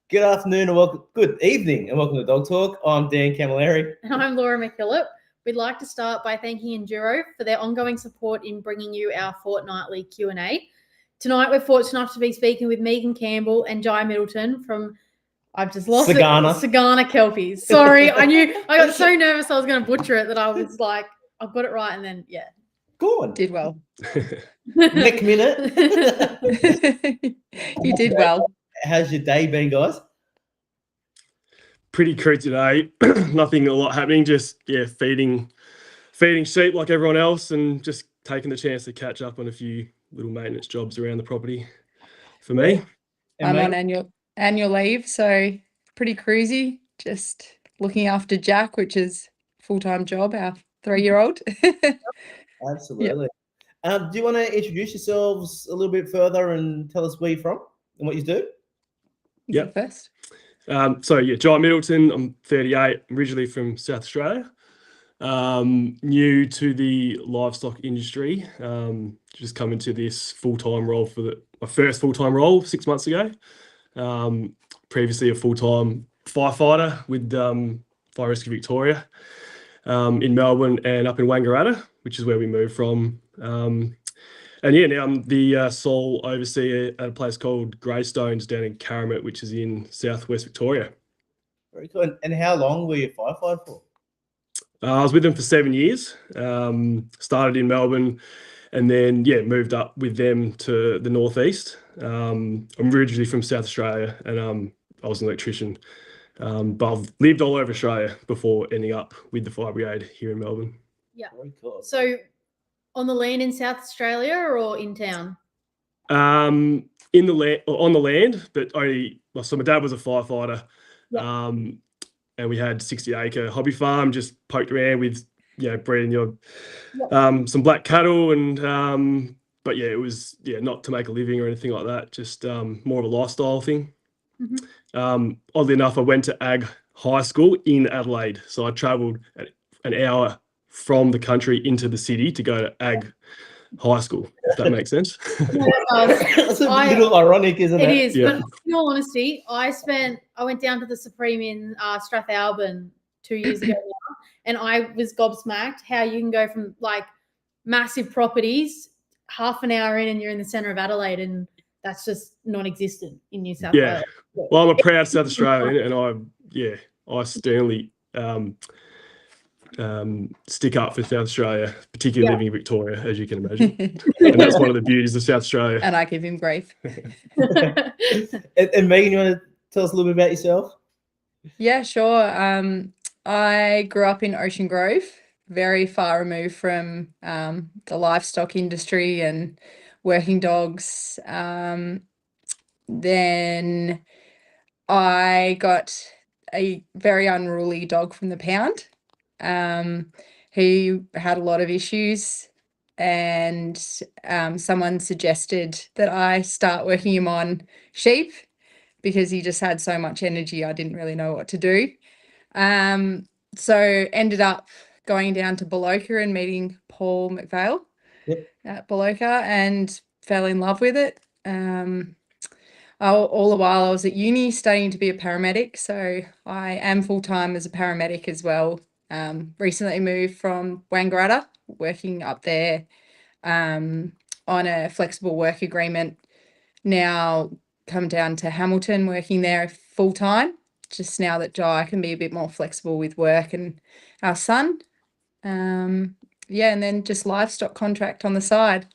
Good afternoon and welcome. Good evening and welcome to Dog Talk. I'm Dan Campbell. And I'm Laura McKillop. We'd like to start by thanking Enduro for their ongoing support in bringing you our fortnightly Q&A. Tonight, we're fortunate enough to be speaking with Megan Campbell and Jai Middleton from, I've just lost Sagana Kelpies. Sorry, I got so nervous I was going to butcher it that I was like, I've got it right, and then, yeah. Go on. Did well. Next minute. You did well. How's your day been, guys? Pretty crude today. Nothing a lot happening. Just feeding sheep like everyone else, and just taking the chance to catch up on a few little maintenance jobs around the property. For me, I'm on annual leave, so pretty cruisy. Just looking after Jack, which is a full-time job. Our 3-year-old. Absolutely. Yep. Do you want to introduce yourselves a little bit further and tell us where you're from and what you do? Yeah. First. Jai Middleton. I'm 38, originally from South Australia. New to the livestock industry. Just come into this full-time role my first full-time role 6 months ago. Previously a full-time firefighter with Fire Rescue Victoria in Melbourne and up in Wangaratta, which is where we moved from. Now I'm the sole overseer at a place called Greystones down in Caramit, which is in southwest Victoria. Very cool. And how long were you firefighter for? I was with them for 7 years. Started in Melbourne and then, moved up with them to the northeast. I'm originally from South Australia and I was an electrician. But I've lived all over Australia before ending up with the Fire Brigade here in Melbourne. Yeah. Very cool. So on the land in South Australia or in town? On the land, but so my dad was a firefighter. Yeah. And we had 60-acre hobby farm, just poked around with, breeding some black cattle and, it was, not to make a living or anything like that, just more of a lifestyle thing. Mm-hmm. Oddly enough, I went to ag high school in Adelaide. So I travelled an hour from the country into the city to go to ag high school, if that makes sense. It's a little ironic, isn't it? It is, but in all honesty, I went down to the Supreme in Strathalbyn 2 years ago now, and I was gobsmacked how you can go from like massive properties half an hour in and you're in the centre of Adelaide, and that's just non-existent in New South Wales. Well, I'm a proud South Australian, and I sternly stick up for South Australia, particularly living in Victoria, as you can imagine. And that's one of the beauties of South Australia. And I give him grief. and Megan, you want to tell us a little bit about yourself? Yeah, sure. I grew up in Ocean Grove, very far removed from the livestock industry and working dogs. Then I got a very unruly dog from the pound. He had a lot of issues, and someone suggested that I start working him on sheep because he just had so much energy. I didn't really know what to do. So ended up going down to Baloka and meeting Paul McVale at Baloka and fell in love with it. All the while I was at uni studying to be a paramedic, so I am full-time as a paramedic as well. Recently moved from Wangaratta, working up there on a flexible work agreement. Now come down to Hamilton, working there full-time, just now that Jai can be a bit more flexible with work and our son. And then just livestock contract on the side.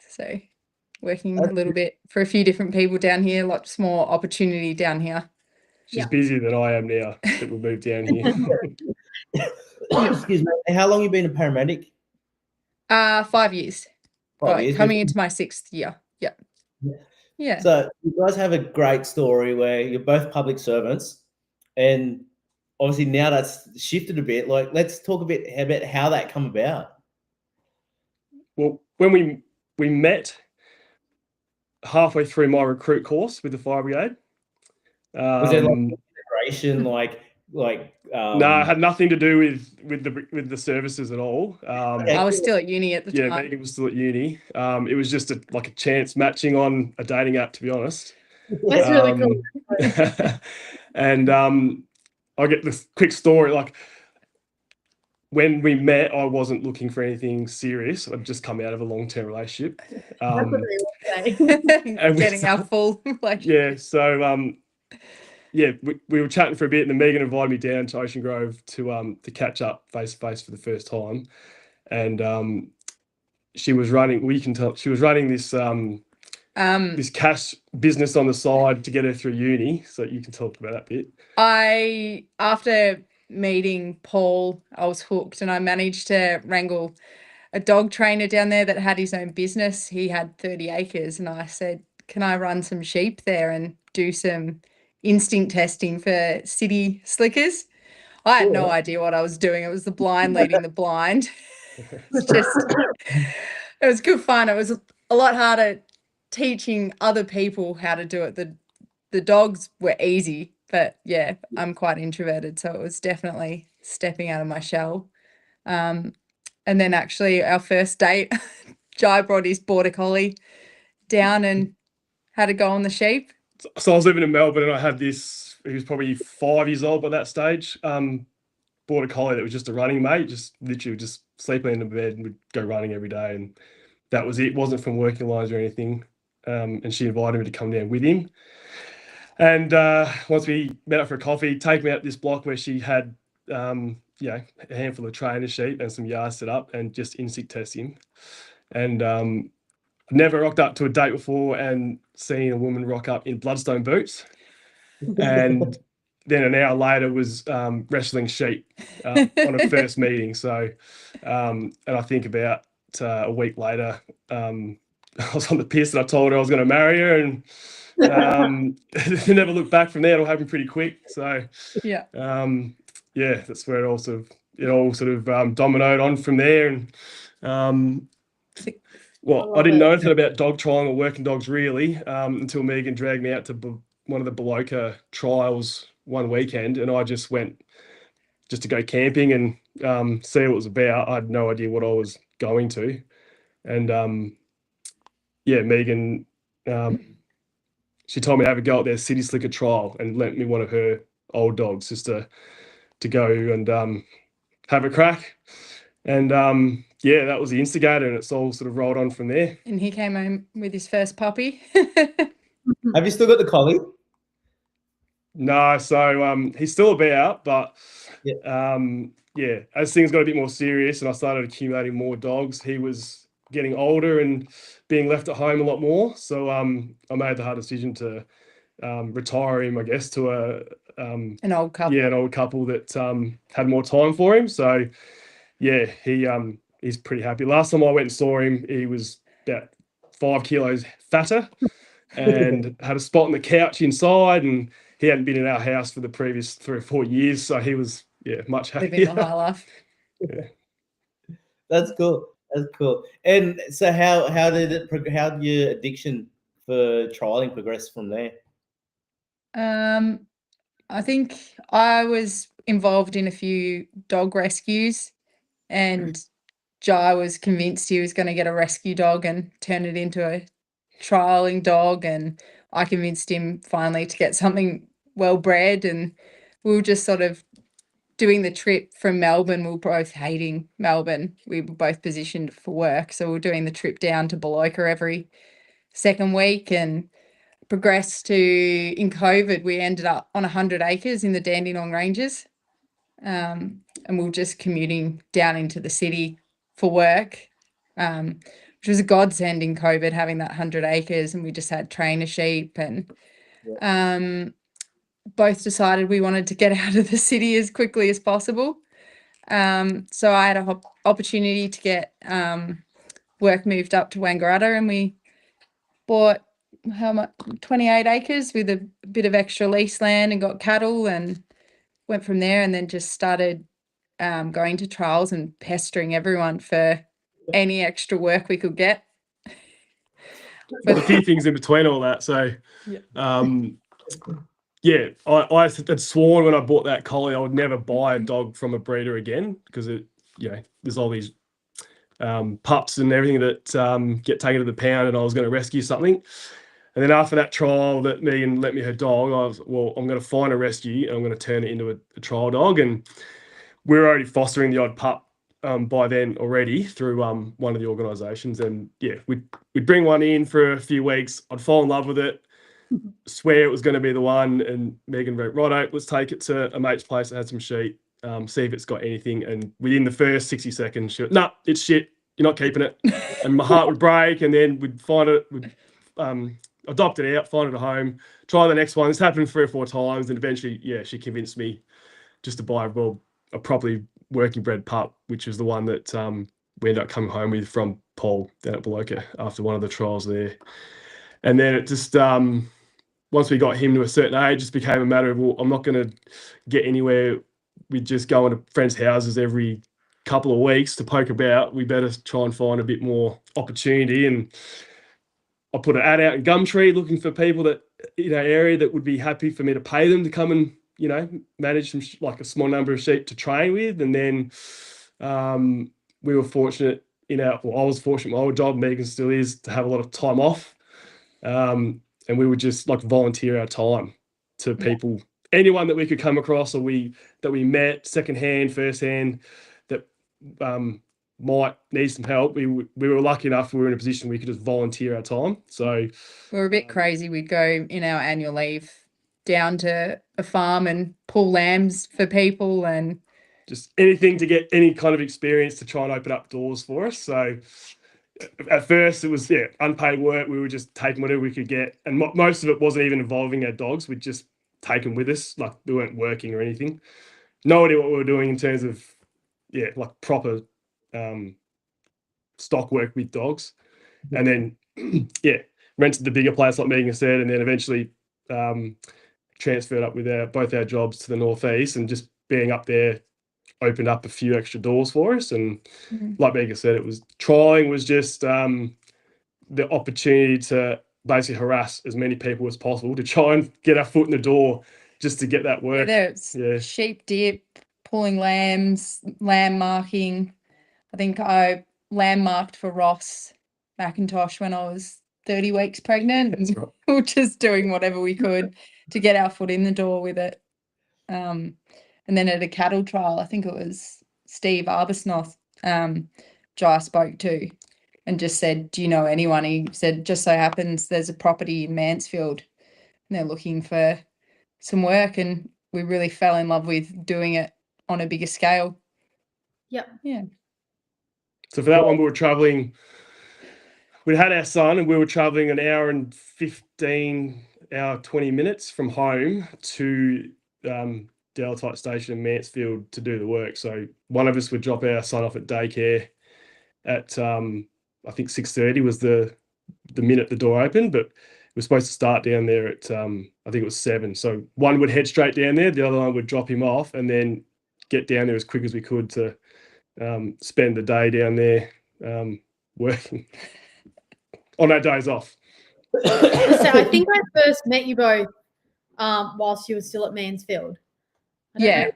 So working a little bit for a few different people down here, lots more opportunity down here. She's busier than I am now that we moved down here. Excuse me. How long have you been a paramedic? 5 years. 5 years. Coming into my 6th year. Yeah. So you guys have a great story where you're both public servants, and obviously now that's shifted a bit. Like, let's talk a bit about how that come about. Well, when we met halfway through my recruit course with the Fire Brigade. Was there like integration, no, it had nothing to do with the services at all. I was still at uni at the time. Yeah, Megan was still at uni. It was just a chance matching on a dating app, to be honest. That's really cool. And I get this quick story. Like when we met, I wasn't looking for anything serious. I'd just come out of a long-term relationship. That's what they would say. And Getting our full yeah. So yeah, we were chatting for a bit, and then Megan invited me down to Ocean Grove to catch up face to face for the first time, and she was running. We can tell she was running this this cash business on the side to get her through uni. So you can talk about that bit. After meeting Paul, I was hooked, and I managed to wrangle a dog trainer down there that had his own business. He had 30 acres, and I said, can I run some sheep there and do some instinct testing for city slickers? I had no idea what I was doing. It was the blind leading the blind. It's just, it was good fun. It was a lot harder teaching other people how to do it. The dogs were easy, but yeah, I'm quite introverted, so it was definitely stepping out of my shell. And then actually our first date, Jai brought his border collie down and had a go on the sheep. So I was living in Melbourne, and I had this. He was probably 5 years old by that stage. Border collie that was just a running mate, just literally just sleeping in the bed and would go running every day, and that was it. Wasn't from working lines or anything. And she invited me to come down with him. And once we met up for a coffee, take me out this block where she had a handful of trainer sheep and some yards set up, and just instinct test him. And never rocked up to a date before, and seeing a woman rock up in bloodstone boots, and then an hour later was wrestling sheep on a first meeting. So, and I think about a week later, I was on the piss, and I told her I was going to marry her, and never looked back from there. It all happened pretty quick. So Yeah. That's where it all sort of dominoed on from there. And I didn't know anything about dog trialing or working dogs really until Megan dragged me out to one of the Beloka trials one weekend, and I just went just to go camping and see what it was about. I had no idea what I was going to, and Megan, she told me to have a go at their city slicker trial and lent me one of her old dogs just to go and have a crack. And that was the instigator, and it's all sort of rolled on from there. And he came home with his first puppy. Have you still got the collie? No, so he's still about, but as things got a bit more serious and I started accumulating more dogs, he was getting older and being left at home a lot more. So I made the hard decision to retire him, I guess, to an old couple. Yeah, an old couple that had more time for him. So yeah, he's pretty happy. Last time I went and saw him, he was about 5 kilos fatter and had a spot on the couch inside, and he hadn't been in our house for the previous 3 or 4 years, so he was much happier. Living the high life. Yeah. That's cool. That's cool. And so how did your addiction for trialing progress from there? I think I was involved in a few dog rescues, and Jai was convinced he was going to get a rescue dog and turn it into a trialing dog, and I convinced him finally to get something well bred, and we were just sort of doing the trip from Melbourne. We were both hating Melbourne. We were both positioned for work, so we were doing the trip down to Beloka every second week, and progressed to, in COVID, we ended up on 100 acres in the Dandenong Ranges, and we were just commuting down into the city for work, which was a godsend in COVID, having that 100 acres, and we just had trainer sheep, and both decided we wanted to get out of the city as quickly as possible. So I had an opportunity to get work moved up to Wangaratta, and we bought 28 acres with a bit of extra lease land and got cattle, and went from there, and then just started going to trials and pestering everyone for any extra work we could get. But a few things in between all that. So I had sworn when I bought that collie I would never buy a dog from a breeder again, because there's all these pups and everything that get taken to the pound, and I was going to rescue something. And then after that trial that Megan let me her dog, I was, well, I'm going to find a rescue and I'm going to turn it into a trial dog. And we were already fostering the odd pup by then already through one of the organisations. And yeah, we'd bring one in for a few weeks. I'd fall in love with it, swear it was going to be the one. And Megan went, righto, let's take it to a mate's place that had some sheep, see if it's got anything. And within the first 60 seconds, she went, nah, it's shit. You're not keeping it. And my heart would break, and then we'd find it, we'd adopt it out, find it a home, try the next one. This happened 3 or 4 times, and eventually, yeah, she convinced me just to buy a properly working bred pup, which is the one that we ended up coming home with from Paul down at Baloka after one of the trials there. And then it just once we got him to a certain age, it just became a matter of, well, I'm not going to get anywhere with just going to friends' houses every couple of weeks to poke about. We better try and find a bit more opportunity. And I put an ad out in Gumtree looking for people that in our area that would be happy for me to pay them to come and, you know, manage some like a small number of sheep to train with. And then we were fortunate I was fortunate, my old job, Megan still is, to have a lot of time off. And we would just like volunteer our time to people, anyone that we could come across or that we met secondhand, firsthand, that might need some help. We were lucky enough, we were in a position we could just volunteer our time. So We were a bit crazy. We'd go in our annual leave down to a farm and pull lambs for people, and just anything to get any kind of experience to try and open up doors for us. So at first it was unpaid work. We were just taking whatever we could get, and most of it wasn't even involving our dogs. We'd just take them with us, like we weren't working or anything. No idea what we were doing in terms of like proper stock work with dogs. And then rented the bigger place like Megan said, and then eventually transferred up with both our jobs to the northeast, and just being up there opened up a few extra doors for us. And like Megan said, trialing was just the opportunity to basically harass as many people as possible to try and get our foot in the door just to get that work. There's sheep dip, pulling lambs, lamb marking. I think I lamb marked for Ross McIntosh when I was 30 weeks pregnant. That's right. We were just doing whatever we could to get our foot in the door with it. And then at a cattle trial, I think it was Steve Arbuthnot, Jai spoke to and just said, do you know anyone? He said, just so happens there's a property in Mansfield and they're looking for some work, and we really fell in love with doing it on a bigger scale. Yep. Yeah. So for that one, we were traveling, we had our son and we were traveling an hour and 20 minutes from home to Deltite Station in Mansfield to do the work. So one of us would drop our son off at daycare at I think 6:30 was the minute the door opened, but we were supposed to start down there at I think it was 7. So one would head straight down there, the other one would drop him off, and then get down there as quick as we could to spend the day down there working on our days off. So I think I first met you both whilst you were still at Mansfield. Yeah.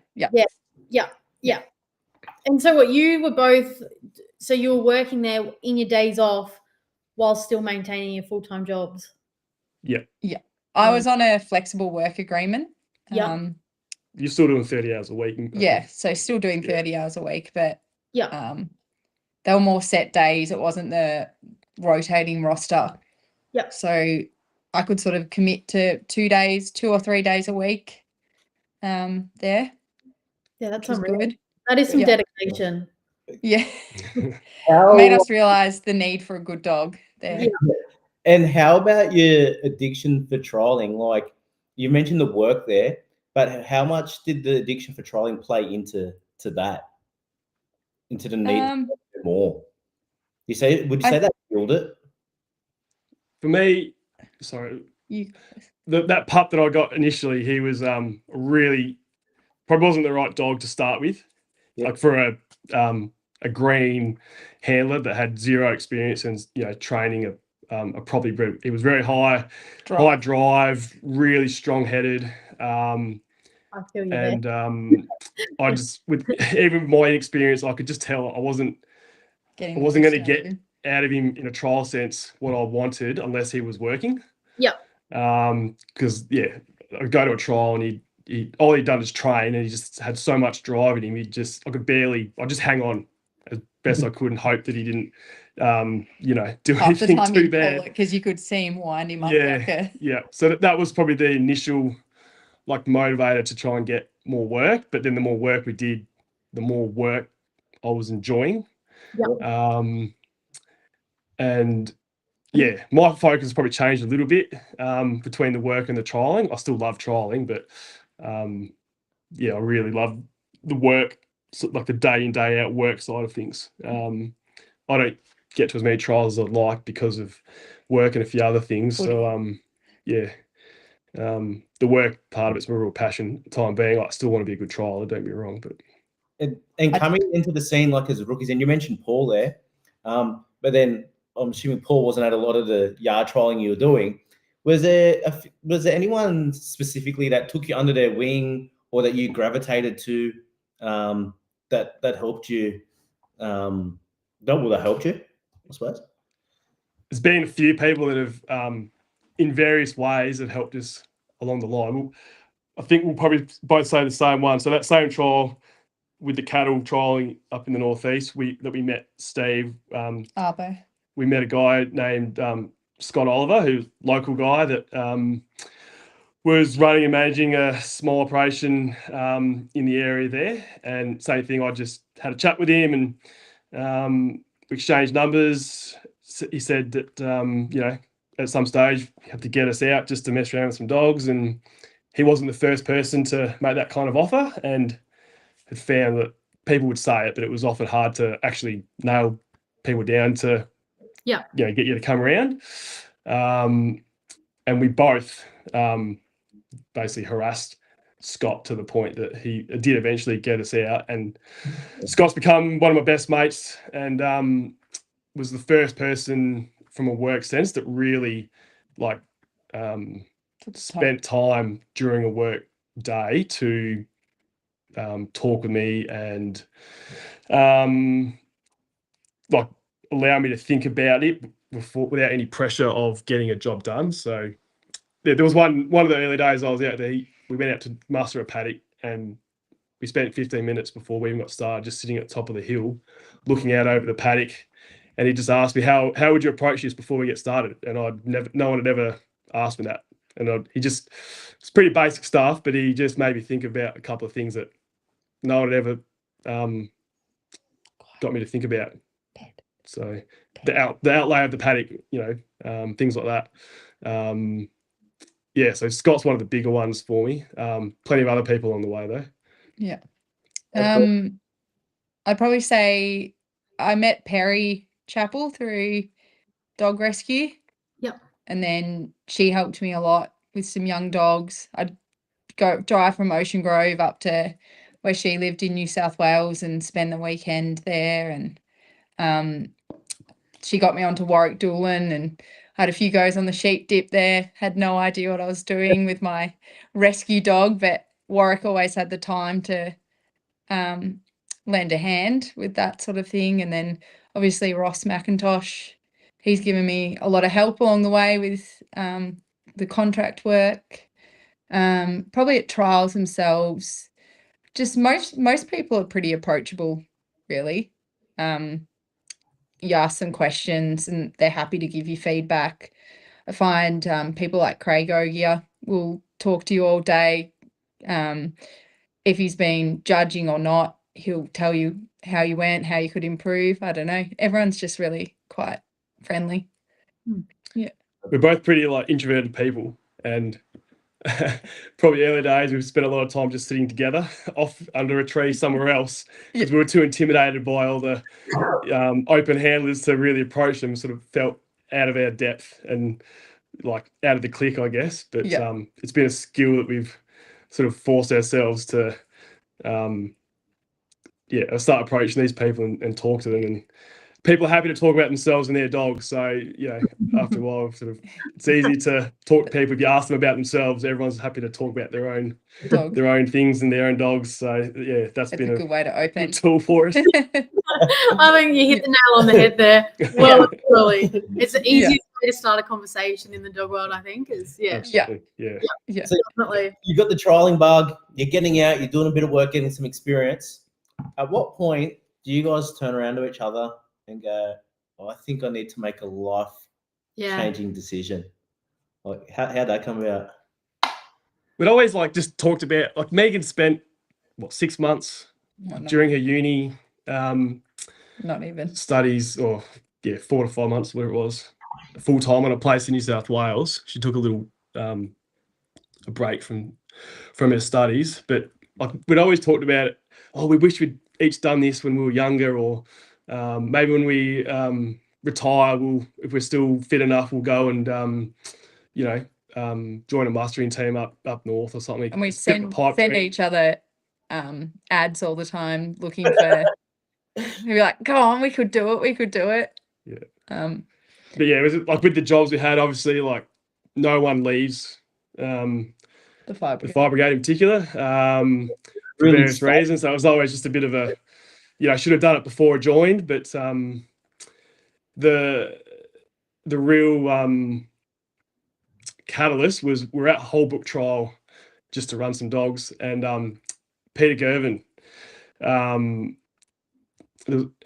And so you were working there in your days off while still maintaining your full-time jobs? Yeah. I was on a flexible work agreement. Yeah. You're still doing 30 hours a week. So still doing 30 hours a week, but Yeah. they were more set days. It wasn't the rotating roster. Yeah. So I could sort of commit to 2 or 3 days a week there. Yeah, that's Which was unreal. good. That is some Yeah. dedication. Yeah. How, Made us realise the need for a good dog there. Yeah. and how about your addiction for trialing? Like you mentioned the work there, but how much did the addiction for trialing play into that? Into the need to do more? Would you say that killed it? For me, that pup that I got initially, he was really probably wasn't the right dog to start with. Yeah. Like for a green handler that had zero experience and training a properly bred. He was very high drive, really strong headed. I feel you And there. I just with even my inexperience, I could just tell I wasn't going to get out of him in a trial sense what I wanted unless he was working. Because I go to a trial and all he'd done is train, and he just had so much drive in him. I just hang on as best I could and hope that he didn't, do Half the anything time too you'd call bad. it because you could see him wind him up like a Yeah. So that was probably the initial motivator to try and get more work. But then the more work we did, the more work I was enjoying. And yeah, my focus probably changed a little bit between the work and the trialing. I still love trialing, but I really love the work, like the day in, day out work side of things. I don't get to as many trials as I'd like because of work and a few other things. So the work part of it's my real passion. Time being, I still want to be a good trialer. Don't get me wrong, but and coming into the scene like as rookies, and you mentioned Paul there, but then I'm assuming Paul wasn't at a lot of the yard trialing you were doing. Was there anyone specifically that took you under their wing or that you gravitated to that helped you? That helped you, I suppose. There's been a few people that have, in various ways, have helped us along the line. I think we'll probably both say the same one. So that same trial with the cattle trialing up in the northeast, we met Steve. Arbo. We met a guy named Scott Oliver, who's a local guy that was running and managing a small operation in the area there. And same thing, I just had a chat with him and we exchanged numbers. He said that, at some stage, you have to get us out just to mess around with some dogs. And he wasn't the first person to make that kind of offer, and had found that people would say it, but it was often hard to actually nail people down to get you to come around. And we both basically harassed Scott to the point that he did eventually get us out. And Scott's become one of my best mates, and was the first person from a work sense that really spent time during a work day to talk with me and allow me to think about it without any pressure of getting a job done. So there was one of the early days I was out there. We went out to muster a paddock, and we spent 15 minutes before we even got started just sitting at the top of the hill looking out over the paddock. And he just asked me, how would you approach this before we get started? And no one had ever asked me that. And it's pretty basic stuff, but he just made me think about a couple of things that no one had ever got me to think about. So the outlay of the paddock, things like that. So Scott's one of the bigger ones for me. Plenty of other people on the way though. Yeah. I'd probably say I met Perry Chappell through dog rescue. Yep. And then she helped me a lot with some young dogs. I'd drive from Ocean Grove up to where she lived in New South Wales and spend the weekend there. And she got me onto Warwick Doolan and had a few goes on the sheep dip there. Had no idea what I was doing with my rescue dog, but Warwick always had the time to lend a hand with that sort of thing. And then obviously Ross McIntosh, he's given me a lot of help along the way with the contract work. Probably at trials themselves, just most people are pretty approachable, really. You ask some questions and they're happy to give you feedback. I find people like Craig Ogier will talk to you all day. If he's been judging or not, he'll tell you how you went, how you could improve. I don't know. Everyone's just really quite friendly. Yeah. We're both pretty introverted people, and probably early days we've spent a lot of time just sitting together off under a tree somewhere else because we were too intimidated by all the open handlers to really approach them. Sort of felt out of our depth and out of the clique, I guess. But it's been a skill that we've sort of forced ourselves to start approaching these people and talk to them, and people are happy to talk about themselves and their dogs. So after a while, it's easy to talk to people. If you ask them about themselves, everyone's happy to talk about their own things and their own dogs. So that's been a good way to open tool for us. I think you hit the nail on the head there. Well, really, it's the easiest way to start a conversation in the dog world, I think, is Absolutely. Yeah. Yeah. So definitely. you got the trialing bug. You're getting out. You're doing a bit of work, getting some experience. At what point do you guys turn around to each other and go, "Oh, I think I need to make a life-changing decision"? Like, how'd that come about? We'd always like just talked about, like, Megan spent 6 months during her uni Not even. studies, or 4 to 5 months, whatever it was, full time on a place in New South Wales. She took a little a break from her studies, but like we'd always talked about it. Oh, we wish we'd each done this when we were younger, or maybe when we retire, if we're still fit enough, we'll go and join a mustering team up north or something. And we It's a bit of a send pipe dream. each other ads all the time looking for. We'd be like, "Go on, we could do it. We could do it." Yeah. But yeah, it was like with the jobs we had. Obviously, like no one leaves the fire the brigade. fire brigade in particular for Really various smart. reasons. So it was always just a bit of a, I should have done it before I joined, but the real catalyst was we're at Holbrook trial just to run some dogs, and Peter Gervin,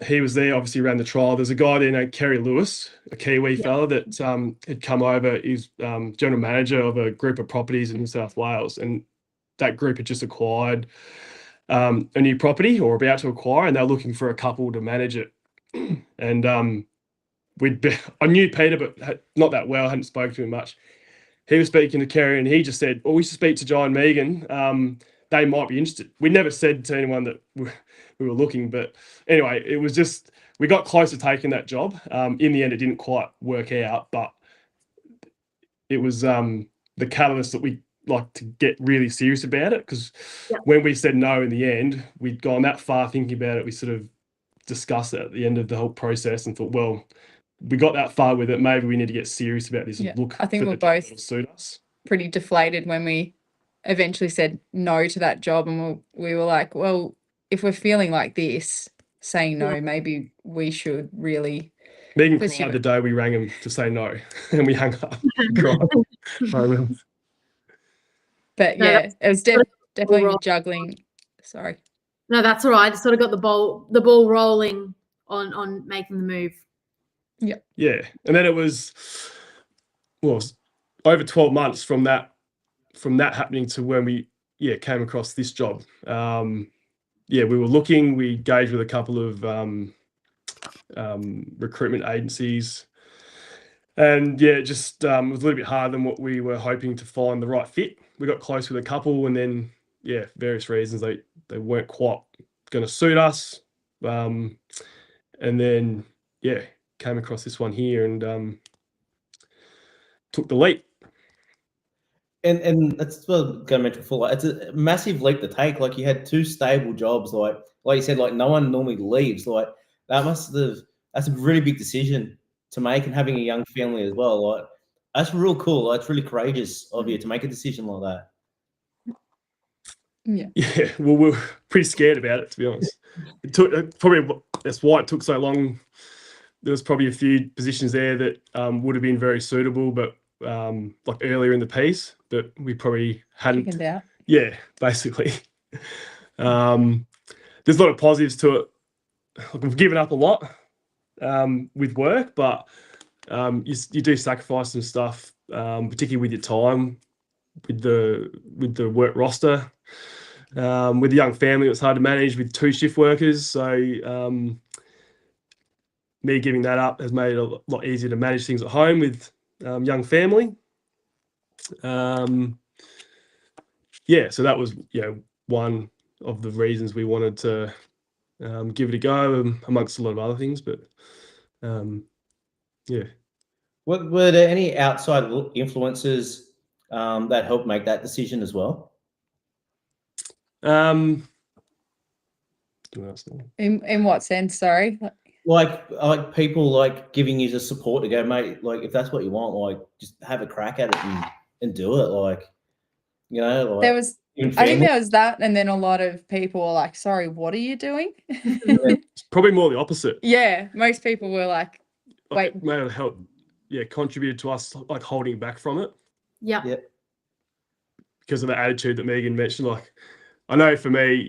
he was there, obviously ran the trial. There's a guy there named Kerry Lewis, a Kiwi fella that had come over. He's general manager of a group of properties in New South Wales, and that group had just acquired a new property, or about to acquire, and they're looking for a couple to manage it. And I knew Peter, but not that well. I hadn't spoken to him much. He was speaking to Kerry, and he just said, "Well, we should speak to John and Megan. They might be interested." We never said to anyone that we were looking, but anyway, it was just, we got close to taking that job. In the end, it didn't quite work out, but it was the catalyst that we like to get really serious about it, because when we said no in the end, we'd gone that far thinking about it. We sort of discussed it at the end of the whole process and thought, well, we got that far with it, maybe we need to get serious about this and look. I think for we're the job both that'll suit us. pretty deflated when we eventually said no to that job, and we were like, well, if we're feeling like this, saying no, maybe we should really. Megan cried the day we rang him to say no, and we hung up. But No, yeah, it was definitely juggling. Sorry. No, that's all right. Just sort of got the ball rolling on making the move. Yeah, and then it was over 12 months from that happening to when we came across this job. We were looking. We engaged with a couple of recruitment agencies, and it just was a little bit harder than what we were hoping to find the right fit. We got close with a couple, and then various reasons they weren't quite going to suit us, and then came across this one here and took the leap. And that's what I'm going to mention before. Like, it's a massive leap to take. Like, you had two stable jobs. Like you said, like no one normally leaves. Like that's a really big decision to make, and having a young family as well. Like that's real cool. Like, it's really courageous of you to make a decision like that. Yeah. Well, we're pretty scared about it, to be honest. It took probably, that's why it took so long. There was probably a few positions there that would have been very suitable, but like earlier in the piece, but we probably hadn't. Chickened out. Yeah, basically. There's a lot of positives to it. Like, we've given up a lot with work, but you do sacrifice some stuff, particularly with your time, with the work roster. With a young family, it's hard to manage with 2 shift workers. So me giving that up has made it a lot easier to manage things at home with young family. So that was one of the reasons we wanted to give it a go, amongst a lot of other things. But Were there any outside influences that helped make that decision as well? In what sense? Sorry. Like people like giving you the support to go, mate. Like, if that's what you want, like just have a crack at it and do it. Like, like there was. I think there was that, and then a lot of people were like, "Sorry, what are you doing?" It's probably more the opposite. Yeah, most people were like, "Wait, may help." contributed to us like holding back from it Yeah. because of the attitude that Megan mentioned. Like, I know for me,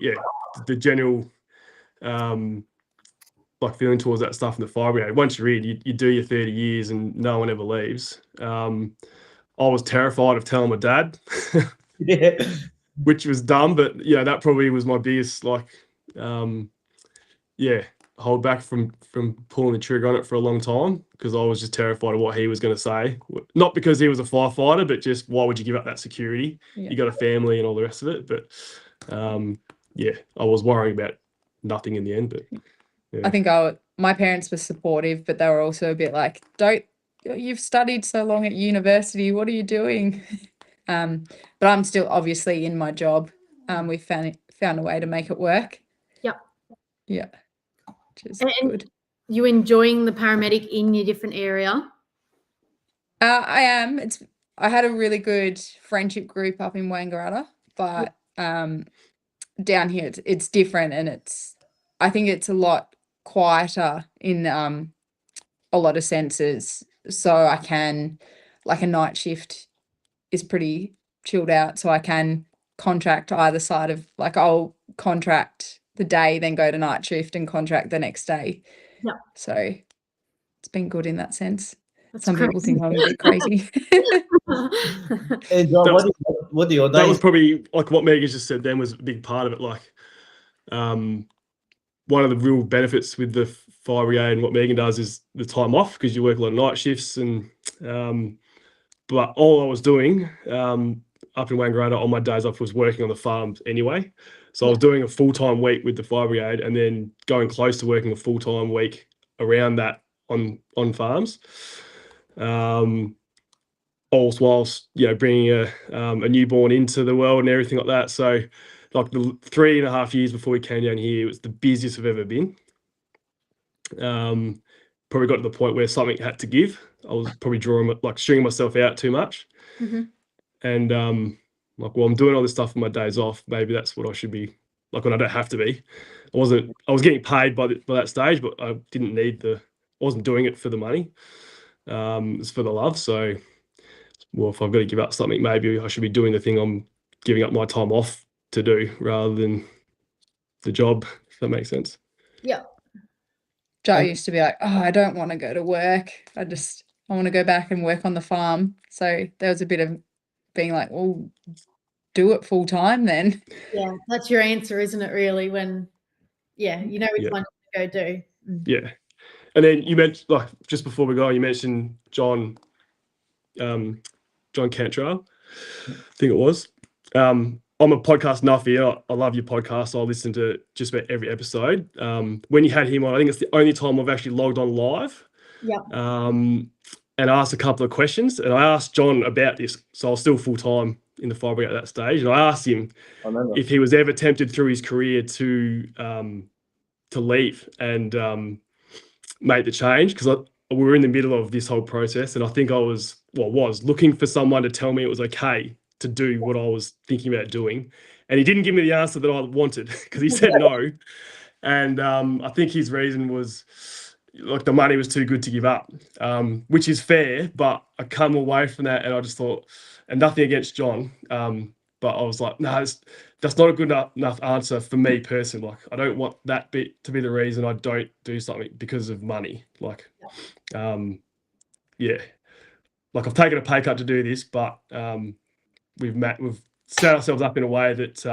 the general like feeling towards that stuff in the fire brigade. Once you're in, you do your 30 years and no one ever leaves. I was terrified of telling my dad, Yeah. which was dumb, but that probably was my biggest hold back from pulling the trigger on it for a long time, because I was just terrified of what he was going to say. Not because he was a firefighter, but just why would you give up that security? Yeah. You got a family and all the rest of it. But I was worrying about nothing in the end. But I think my parents were supportive, but they were also a bit like, you've studied so long at university, what are you doing? But I'm still obviously in my job. We found a way to make it work. Yep. Yeah. Which is And good. you enjoying the paramedic in your different area? I am. I had a really good friendship group up in Wangaratta, but down here it's different, and I think it's a lot quieter in a lot of senses. So I can, like, a night shift is pretty chilled out, so I can contract either side of, like, I'll contract the day, then go to night shift and contract the next day. Yeah. So it's been good in that sense. That's Some people think I'm a bit crazy. Hey, John, what do your days? that was probably like what Megan just said then was a big part of it. Like, one of the real benefits with the fire brigade and what Megan does is the time off, because you work a lot of night shifts. And but all I was doing up in Wangaratta on my days off was working on the farms anyway. So I was doing a full-time week with the fire brigade, and then going close to working a full-time week around that on farms. All whilst bringing a newborn into the world and everything like that. So, like, the 3.5 years before we came down here, it was the busiest I've ever been. Probably got to the point where something had to give. I was probably stringing myself out too much. Mm-hmm. And I'm doing all this stuff on my days off. Maybe that's what I should be, like, when I don't have to be. I was getting paid by that stage, but I didn't I wasn't doing it for the money. It's for the love. So, well, if I've got to give up something, maybe I should be doing the thing I'm giving up my time off to do, rather than the job, if that makes sense. Yeah. Joe used to be like, I don't want to go to work. I want to go back and work on the farm. So there was a bit of being like, well, do it full time then. Yeah, that's your answer, isn't it, really? When, you know which one to go do. Yeah. And then you mentioned, like, just before we go, you mentioned John Cantrell, I think it was. I'm a podcast nuffy. I love your podcast. I listen to just about every episode. When you had him on, I think it's the only time I've actually logged on live. Yeah. And asked a couple of questions. And I asked John about this. So I was still full-time in the fire brigade at that stage. And I asked him if he was ever tempted through his career to leave and make the change, because we were in the middle of this whole process, and I think I was looking for someone to tell me it was okay to do what I was thinking about doing. And he didn't give me the answer that I wanted, because he said no. And I think his reason was, like, the money was too good to give up, which is fair. But I come away from that and I just thought, and nothing against John, but I was like, no, that's not a good enough answer for me personally. Like, I don't want that bit to be the reason I don't do something because of money. Like, like, I've taken a pay cut to do this, but we've set ourselves up in a way that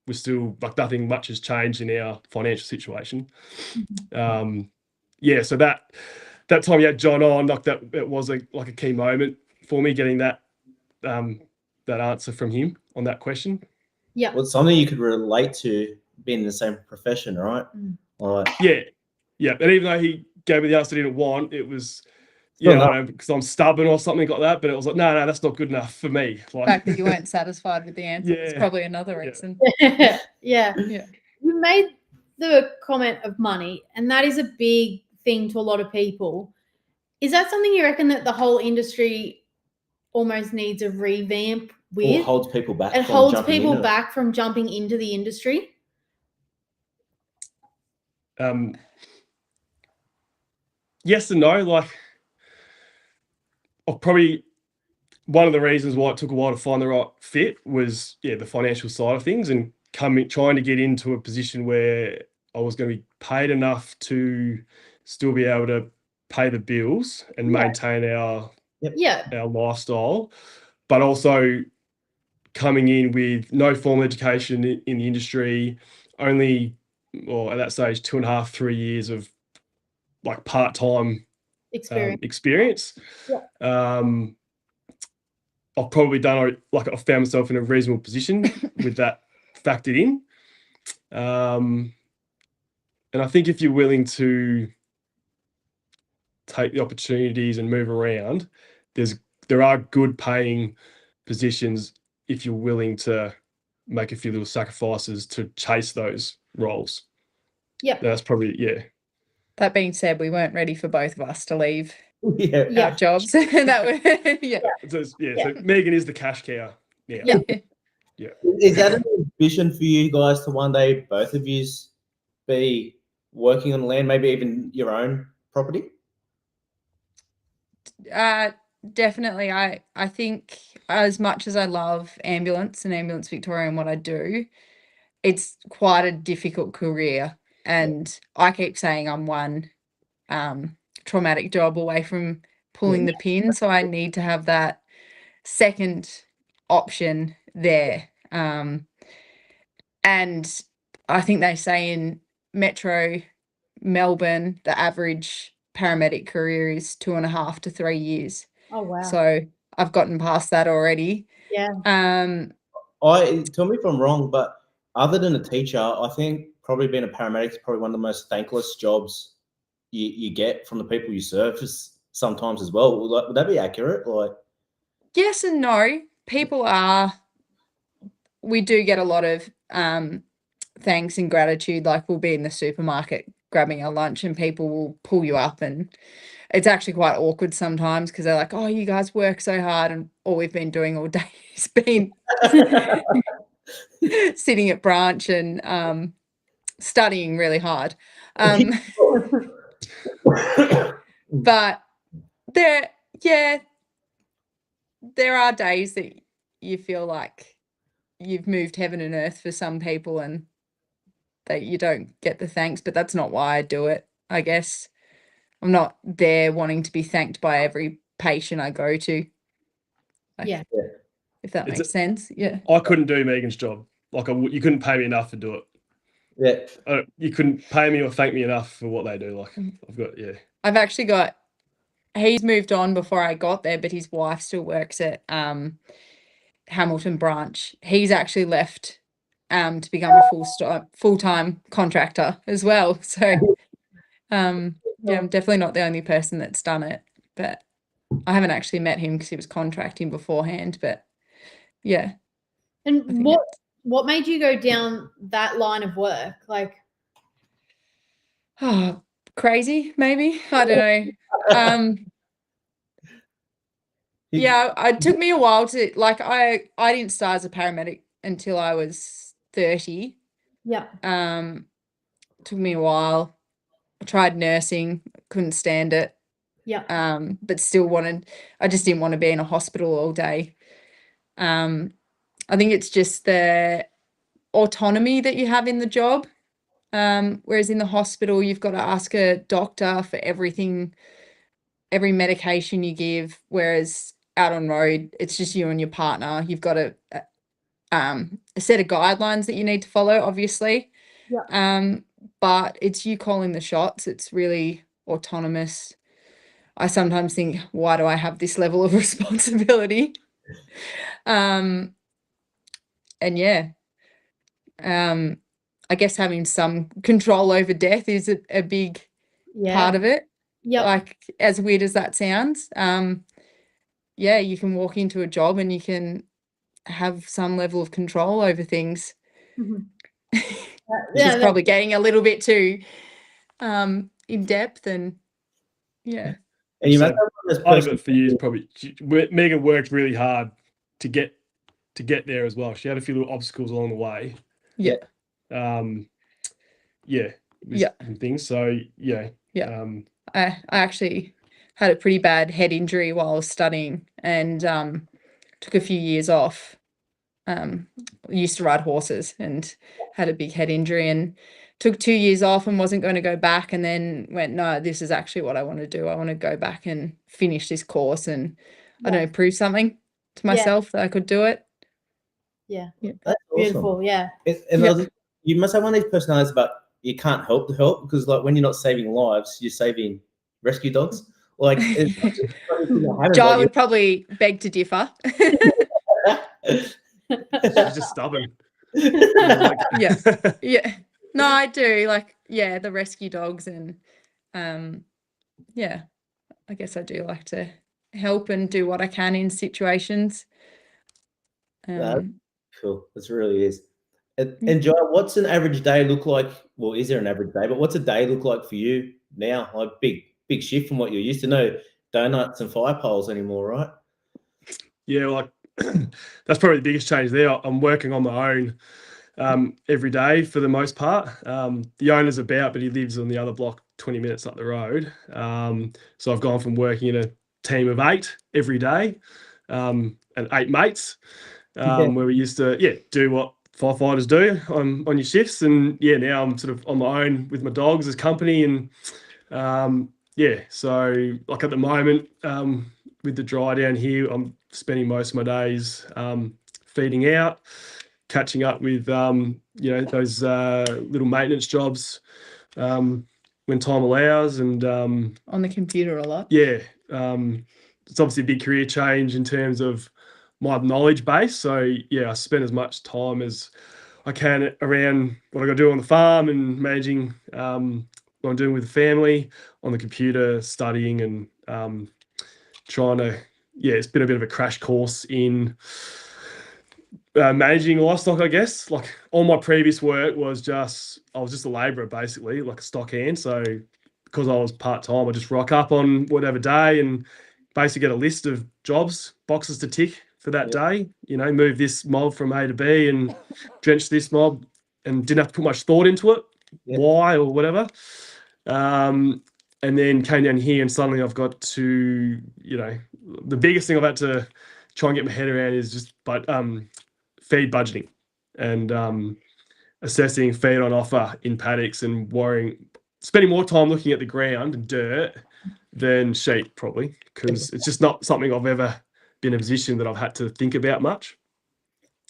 we're still, like, nothing much has changed in our financial situation. So that time you had John on, like, that, it was a key moment for me, getting that answer from him on that question. Yeah. Well, it's something you could relate to, being in the same profession, right? Yeah. And even though he gave me the answer I didn't want, it was, I don't know, because I'm stubborn or something like that, but it was like, no, that's not good enough for me. Like, The fact that you weren't satisfied with the answer is probably another reason. Yeah. You made the comment of money, and that is a big thing to a lot of people. Is that something you reckon that the whole industry almost needs a revamp with? Or holds people back? It holds people back from jumping into the industry? Yes and no. Like, probably one of the reasons why it took a while to find the right fit was the financial side of things, and trying to get into a position where I was going to be paid enough to still be able to pay the bills and maintain our lifestyle, but also coming in with no formal education in the industry, only, at that stage, 2.5, 3 years of like part-time experience. I've probably done, like, I found myself in a reasonable position with that factored in. And I think if you're willing to take the opportunities and move around, there are good paying positions if you're willing to make a few little sacrifices to chase those roles. Yeah. That's probably, That being said, we weren't ready for both of us to leave Yeah. our jobs. So Megan is the cash cow. Yeah. Is that an ambition for you guys to one day, both of you, be working on land, maybe even your own property? Definitely. I think, as much as I love ambulance and Ambulance Victoria and what I do, it's quite a difficult career. And I keep saying I'm one traumatic job away from pulling the pin, so I need to have that second option there. And I think they say in Metro Melbourne, the average paramedic career is 2.5 to 3 years. Oh wow. So I've gotten past that already. Yeah. Tell me if I'm wrong, but other than a teacher, I think probably being a paramedic is probably one of the most thankless jobs you get from the people you serve sometimes as well. Would that be accurate? Like, yes and no. We do get a lot of thanks and gratitude. Like, we'll be in the supermarket grabbing our lunch and people will pull you up, and it's actually quite awkward sometimes because they're like, oh, you guys work so hard, and all we've been doing all day has been sitting at branch and studying really hard. But there are days that you feel like you've moved heaven and earth for some people and that you don't get the thanks, but that's not why I do it. I guess I'm not there wanting to be thanked by every patient I go to. If that makes sense. Yeah. I couldn't do Megan's job. Like, you couldn't pay me enough to do it. Yeah. You couldn't pay me or thank me enough for what they do. Like, I've actually got, he's moved on before I got there, but his wife still works at Hamilton branch. He's actually left to become a full-time contractor as well. So I'm definitely not the only person that's done it, but I haven't actually met him because he was contracting beforehand. But yeah. And what made you go down that line of work? Like, crazy, maybe. I don't know. It took me a while to, like, I didn't start as a paramedic until I was 30. Yeah. Took me a while. I tried nursing, couldn't stand it. Yeah. But still I just didn't want to be in a hospital all day. I think it's just the autonomy that you have in the job. Whereas in the hospital, you've got to ask a doctor for everything, every medication you give, whereas out on road, it's just you and your partner. You've got a set of guidelines that you need to follow, obviously. Yeah. But it's you calling the shots. It's really autonomous. I sometimes think, why do I have this level of responsibility? I guess having some control over death is a big part of it. Yeah. Like, as weird as that sounds, you can walk into a job and you can have some level of control over things. Mm-hmm. Which is probably getting a little bit too in depth and And you part of it for you is probably Megan worked really hard to get there as well. She had a few little obstacles along the way. Things. So I actually had a pretty bad head injury while I was studying, and took a few years off. Used to ride horses and had a big head injury, and took 2 years off and wasn't going to go back, and then went, no, this is actually what I want to do. I want to go back and finish this course and I don't know, prove something to myself that I could do it. Yeah. That's Beautiful. awesome. Yeah. You must have one of these personalities, but you can't help to help, because like when you're not saving lives, you're saving rescue dogs. Like Jai would probably beg to differ. She's just stubborn. Like, yeah. No, I do, like, the rescue dogs, and I guess I do like to help and do what I can in situations. Cool. This really is. And Jai, what's an average day look like? Well, is there an average day? But what's a day look like for you now? Like big shift from what you're used to. No donuts and fire poles anymore, right? Yeah, like that's probably the biggest change there. I'm working on my own every day for the most part. The owner's about, but he lives on the other block 20 minutes up the road. So I've gone from working in a team of 8 every day, and 8 mates, where we used to do what firefighters do on your shifts. And now I'm sort of on my own with my dogs as company. And so like at the moment, with the dry down here, I'm spending most of my days feeding out, catching up with those little maintenance jobs when time allows, and on the computer a lot. It's obviously a big career change in terms of my knowledge base. So I spend as much time as I can around what I got to do on the farm and managing what I'm doing with the family, on the computer, studying, and trying to it's been a bit of a crash course in managing livestock, I guess. Like all my previous work I was just a labourer, basically, like a stock hand. So because I was part-time, I just rock up on whatever day and basically get a list of jobs, boxes to tick for that day. Move this mob from A to B and drench this mob, and didn't have to put much thought into it, why or whatever. And then came down here, and suddenly I've got to, the biggest thing I've had to try and get my head around is just feed budgeting and assessing feed on offer in paddocks, and spending more time looking at the ground and dirt than sheep, probably, because it's just not something I've ever been in a position that I've had to think about much.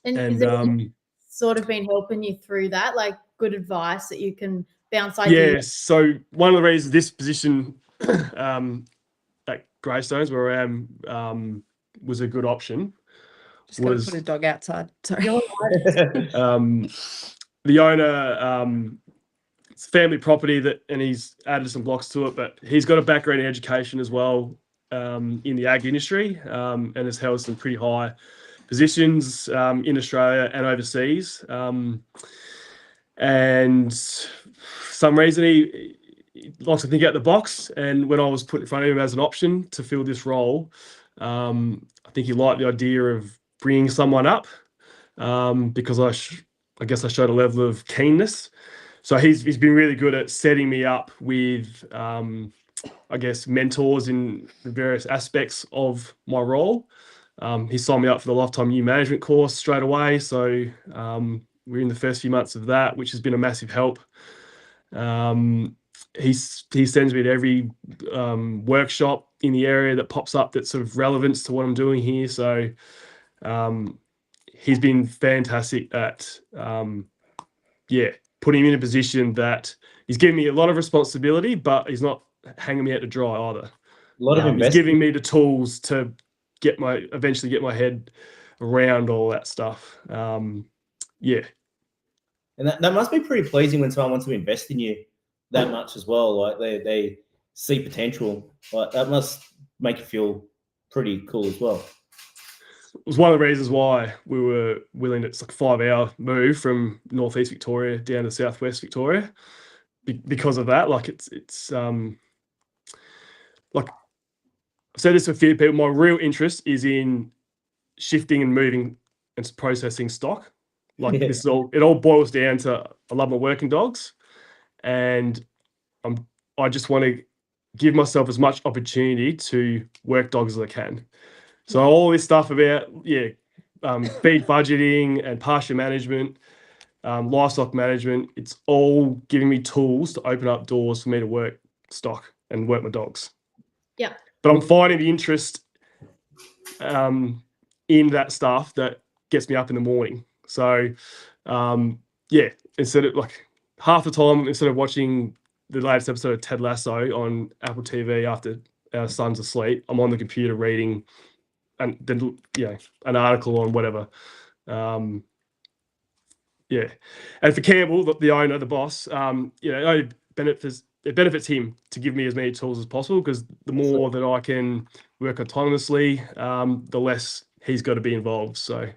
And is it sort of been helping you through that, like good advice that you can bounce ideas? Yeah, so one of the reasons this position at Greystones, where I am, was a good option. Just got to put a dog outside. Sorry. The owner, it's family property and he's added some blocks to it, but he's got a background in education as well, in the ag industry, and has held some pretty high positions in Australia and overseas. And for some reason he likes to think out the box. And when I was put in front of him as an option to fill this role, I think he liked the idea of bringing someone up, because I guess I showed a level of keenness. So he's been really good at setting me up with, I guess, mentors in the various aspects of my role. He signed me up for the Lifetime New Management course straight away. So we're in the first few months of that, which has been a massive help. He sends me to every workshop in the area that pops up that's sort of relevance to what I'm doing here. So he's been fantastic at putting me in a position that he's giving me a lot of responsibility, but he's not hanging me out to dry either. A lot of investment. He's giving me the tools to eventually get my head around all that stuff. And that must be pretty pleasing when someone wants to invest in you that much as well. Like they see potential. Like that must make you feel pretty cool as well. It was one of the reasons why we were willing to, it's like a 5-hour move from northeast Victoria down to southwest Victoria, because of that. Like it's like I've said this to a few people, my real interest is in shifting and moving and processing stock. Like it all boils down to, I love my working dogs, and I just want to give myself as much opportunity to work dogs as I can. So all this stuff about feed budgeting and pasture management, livestock management, it's all giving me tools to open up doors for me to work stock and work my dogs. Yeah. But I'm finding the interest in that stuff that gets me up in the morning. So instead of like half the time, instead of watching the latest episode of Ted Lasso on Apple TV after our son's asleep, I'm on the computer reading and then an article on whatever. And for Campbell, the owner, the boss, it benefits him to give me as many tools as possible, because the more that I can work autonomously, the less he's got to be involved. So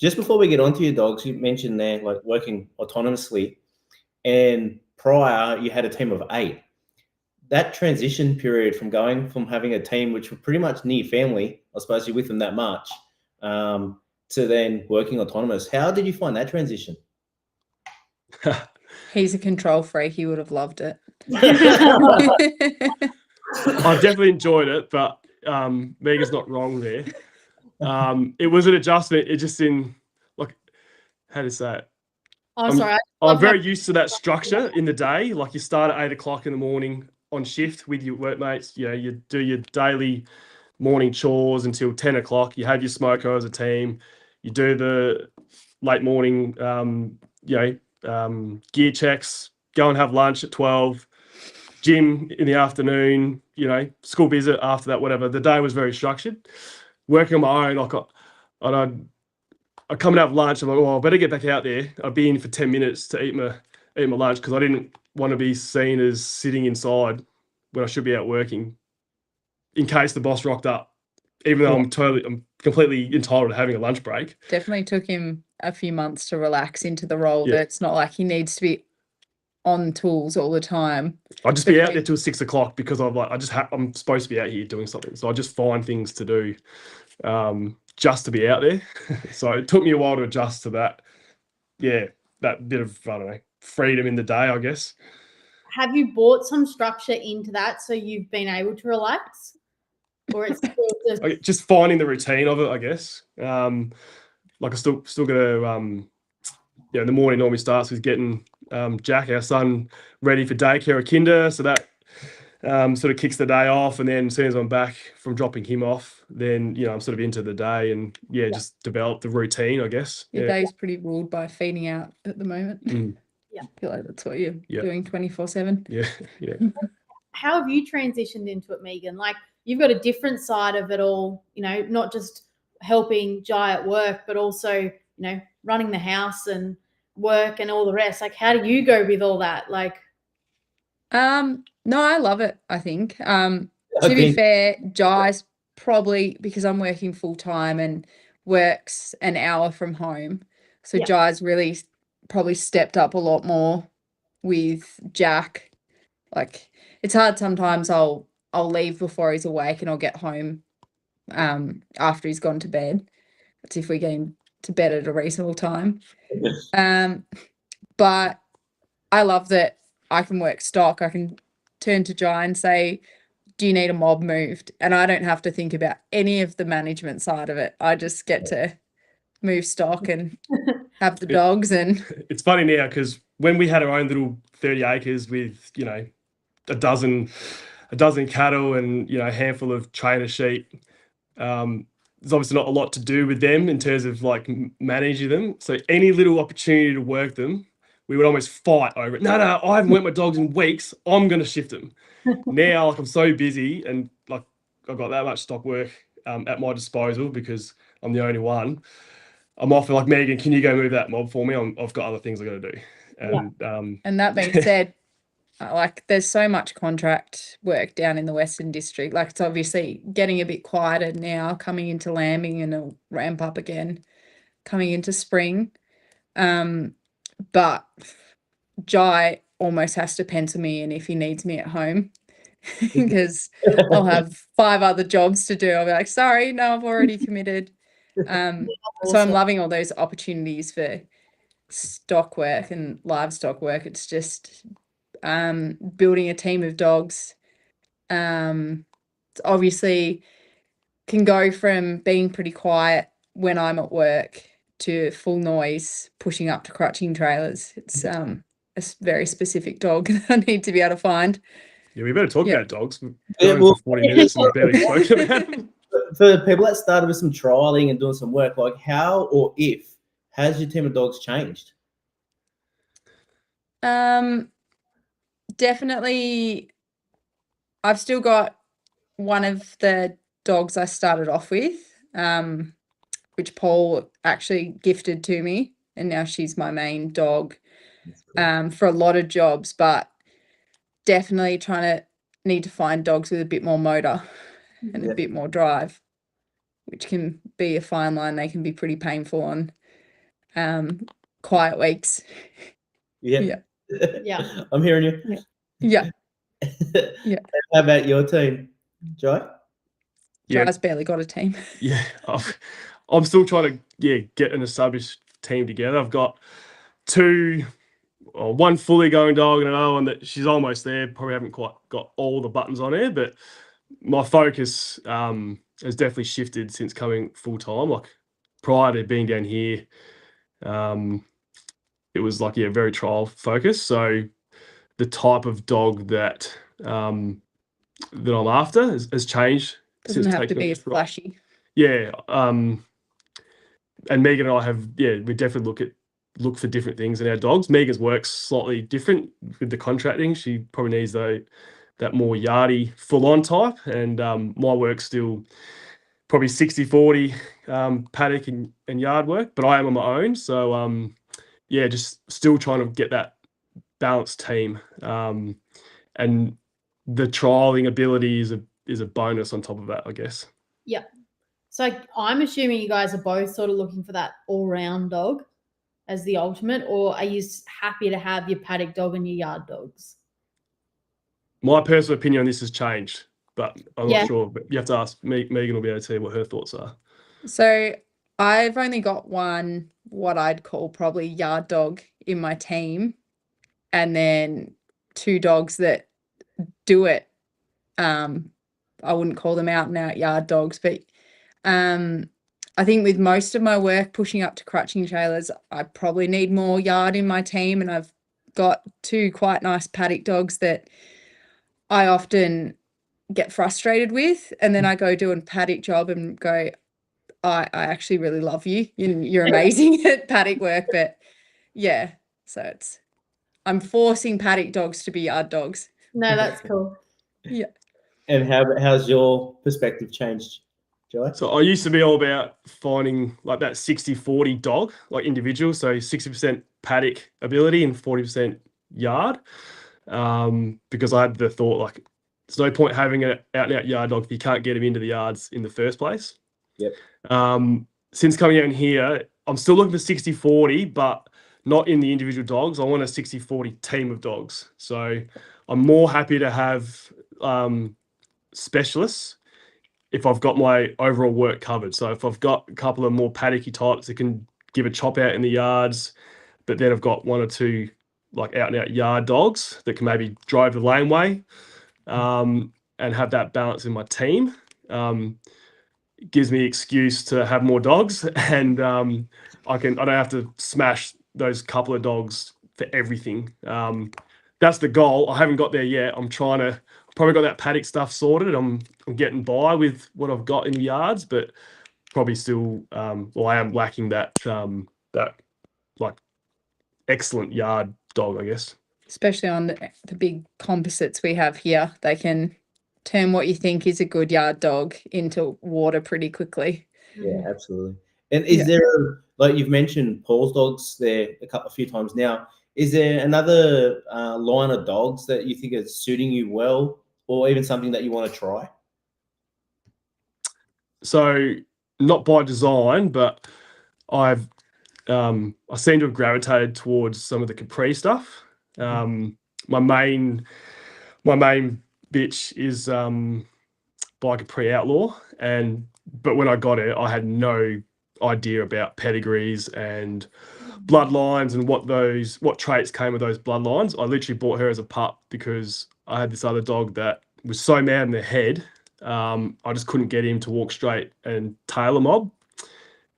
Just before we get onto your dogs, you mentioned there like working autonomously, and prior you had a team of 8. That transition period from going from having a team which were pretty much near family, I suppose you're with them that much, to then working autonomous. How did you find that transition? He's a control freak. He would have loved it. I've definitely enjoyed it, but Megan's not wrong there. It was an adjustment. It just how to say it? Sorry. I'm very used to that structure in the day. Like, you start at 8 o'clock in the morning on shift with your workmates. You do your daily morning chores until 10 o'clock. You have your smoko as a team. You do the late morning, gear checks, go and have lunch at 12, gym in the afternoon, school visit after that, whatever. The day was very structured. Working on my own, I'd come and have lunch. I'm like, I better get back out there. I'd be in for 10 minutes to eat my lunch, because I didn't want to be seen as sitting inside when I should be out working, in case the boss rocked up, even though I'm completely entitled to having a lunch break. Definitely took him a few months to relax into the role. That it's not like he needs to be on tools all the time. I'll just be out there till 6 o'clock, because I'm supposed to be out here doing something. So I just find things to do just to be out there. So it took me a while to adjust to that. Yeah, that bit of, freedom in the day, I guess. Have you brought some structure into that so you've been able to relax? Or it's still just finding the routine of it, I guess. I still got to, the morning normally starts with getting Jack, our son, ready for daycare or kinder. So that sort of kicks the day off. And then as soon as I'm back from dropping him off, then, I'm sort of into the day and, just develop the routine, I guess. Your day's pretty ruled by feeding out at the moment. Yeah. I feel like that's what you're doing 24/7. Yeah. How have you transitioned into it, Megan? Like, you've got a different side of it all, not just helping Jai at work, but also, running the house and work and all the rest. Like, how do you go with all that? Like, no, I love it, I think. To be fair, Jai's probably, because I'm working full time and works an hour from home. So Jai's really probably stepped up a lot more with Jack. Like, it's hard sometimes. I'll leave before he's awake and I'll get home after he's gone to bed. That's if we get him to bed at a reasonable time. But I love that I can work stock. I can turn to Jai and say, do you need a mob moved? And I don't have to think about any of the management side of it. I just get to move stock and have the dogs. And it's funny now, because when we had our own little 30 acres with, a dozen cattle and, a handful of trainer sheep, there's obviously not a lot to do with them in terms of like managing them. So any little opportunity to work them, we would almost fight over it. No, I haven't worked my dogs in weeks. I'm going to shift them. Now, like, I'm so busy and like I've got that much stock work at my disposal because I'm the only one. I'm often like, Megan, can you go move that mob for me? I've got other things I got to do. And that being said, like, there's so much contract work down in the Western District. Like, it's obviously getting a bit quieter now, coming into lambing, and it'll ramp up again coming into spring. But Jai almost has to pencil me in if he needs me at home because I'll have 5 other jobs to do. I'll be like, sorry, no, I've already committed. So I'm loving all those opportunities for stock work and livestock work. It's just building a team of dogs. Obviously can go from being pretty quiet when I'm at work to full noise, pushing up to crutching trailers. It's a very specific dog that I need to be able to find. Yeah, we better talk about dogs. We've Yeah, gone well- for 40 minutes and we've barely spoken about them. For people that started with some trialing and doing some work, like how or if has your team of dogs changed? Definitely, I've still got one of the dogs I started off with, which Paul actually gifted to me, and now she's my main dog for a lot of jobs, but definitely need to find dogs with a bit more motor and a bit more drive, which can be a fine line. They can be pretty painful on quiet weeks. Yeah. Yeah. I'm hearing you. Yeah. Yeah. How about your team, Joy? Yeah. Jai's barely got a team. Yeah, I'm still trying to get an established team together. I've got one fully going dog and another one that she's almost there. Probably haven't quite got all the buttons on her, but my focus has definitely shifted since coming full time. Like prior to being down here, it was like very trial focused. So the type of dog that I'm after has changed. Doesn't have to be as flashy. Yeah. And Megan and I have, we definitely look for different things in our dogs. Megan's work's slightly different with the contracting. She probably needs that more yardy, full-on type. And my work's still probably 60-40 paddock and yard work, but I am on my own. So, just still trying to get that balanced team. And the trialing ability is a bonus on top of that, I guess. Yeah. So I'm assuming you guys are both sort of looking for that all-round dog as the ultimate, or are you happy to have your paddock dog and your yard dogs? My personal opinion on this has changed, but I'm not sure. But you have to ask Megan will be able to tell you what her thoughts are. So I've only got one, what I'd call probably yard dog in my team, and then two dogs that do it. I wouldn't call them out and out yard dogs, but I think with most of my work pushing up to crutching trailers, I probably need more yard in my team, and I've got two quite nice paddock dogs that I often get frustrated with, and then I go do a paddock job and go, I actually really love you. You're amazing at paddock work, but so I'm forcing paddock dogs to be yard dogs. No, that's cool. Yeah. And how's your perspective changed, Joy? So I used to be all about finding like that 60-40 dog, like individual. So 60% paddock ability and 40% yard. Because I had the thought like, there's no point having an out and out yard dog if you can't get him into the yards in the first place. Yep. Since coming out here, I'm still looking for 60-40, but not in the individual dogs. I want a 60-40 team of dogs. So I'm more happy to have specialists if I've got my overall work covered. So if I've got a couple of more paddocky types that can give a chop out in the yards, but then I've got one or two like out and out yard dogs that can maybe drive the laneway and have that balance in my team. It gives me excuse to have more dogs, and I don't have to smash those couple of dogs for everything. That's the goal. I haven't got there yet. Probably got that paddock stuff sorted. I'm getting by with what I've got in the yards, but probably still, I am lacking that like excellent yard dog, I guess. Especially on the big composites we have here, they can turn what you think is a good yard dog into water pretty quickly. Yeah, absolutely. And is there, like you've mentioned Paul's dogs there a few times now, is there another line of dogs that you think is suiting you well, or even something that you want to try? So not by design, but I seem to have gravitated towards some of the Capri stuff. My main bitch is by Capri Outlaw, but when I got it, I had no idea about pedigrees and bloodlines and what traits came with those bloodlines. I literally bought her as a pup because I had this other dog that was so mad in the head. I just couldn't get him to walk straight and tail a mob.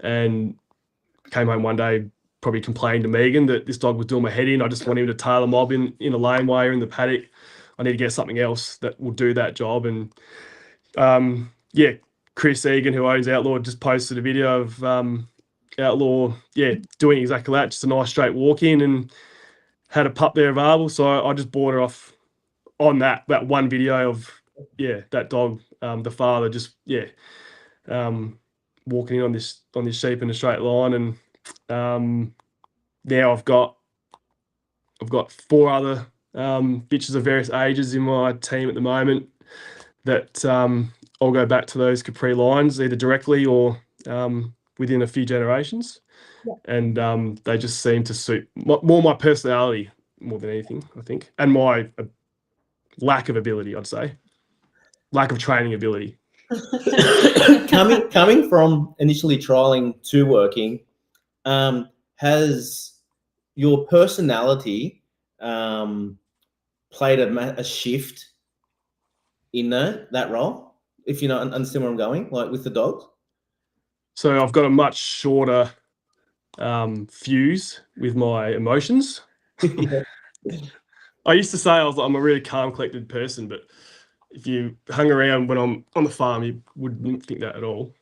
And came home one day, probably complained to Megan that this dog was doing my head in. I just want him to tail a mob in a laneway or in the paddock. I need to get something else that will do that job. And Chris Egan, who owns Outlaw, just posted a video of Outlaw, doing exactly that, just a nice straight walk in, and had a pup there available. So I just bought her off on that one video of that dog, the father just walking in on this sheep in a straight line. And now I've got 4 other bitches of various ages in my team at the moment that I'll go back to those Capri lines either directly or within a few generations. And they just seem to suit more my personality more than anything, I think, and my lack of ability, I'd say. Lack of training ability. Coming from initially trialing to working, has your personality played a shift in that role? If you understand where I'm going, like with the dogs? So I've got a much shorter fuse with my emotions. I used to say I'm a really calm, collected person, but if you hung around when I'm on the farm, you wouldn't think that at all.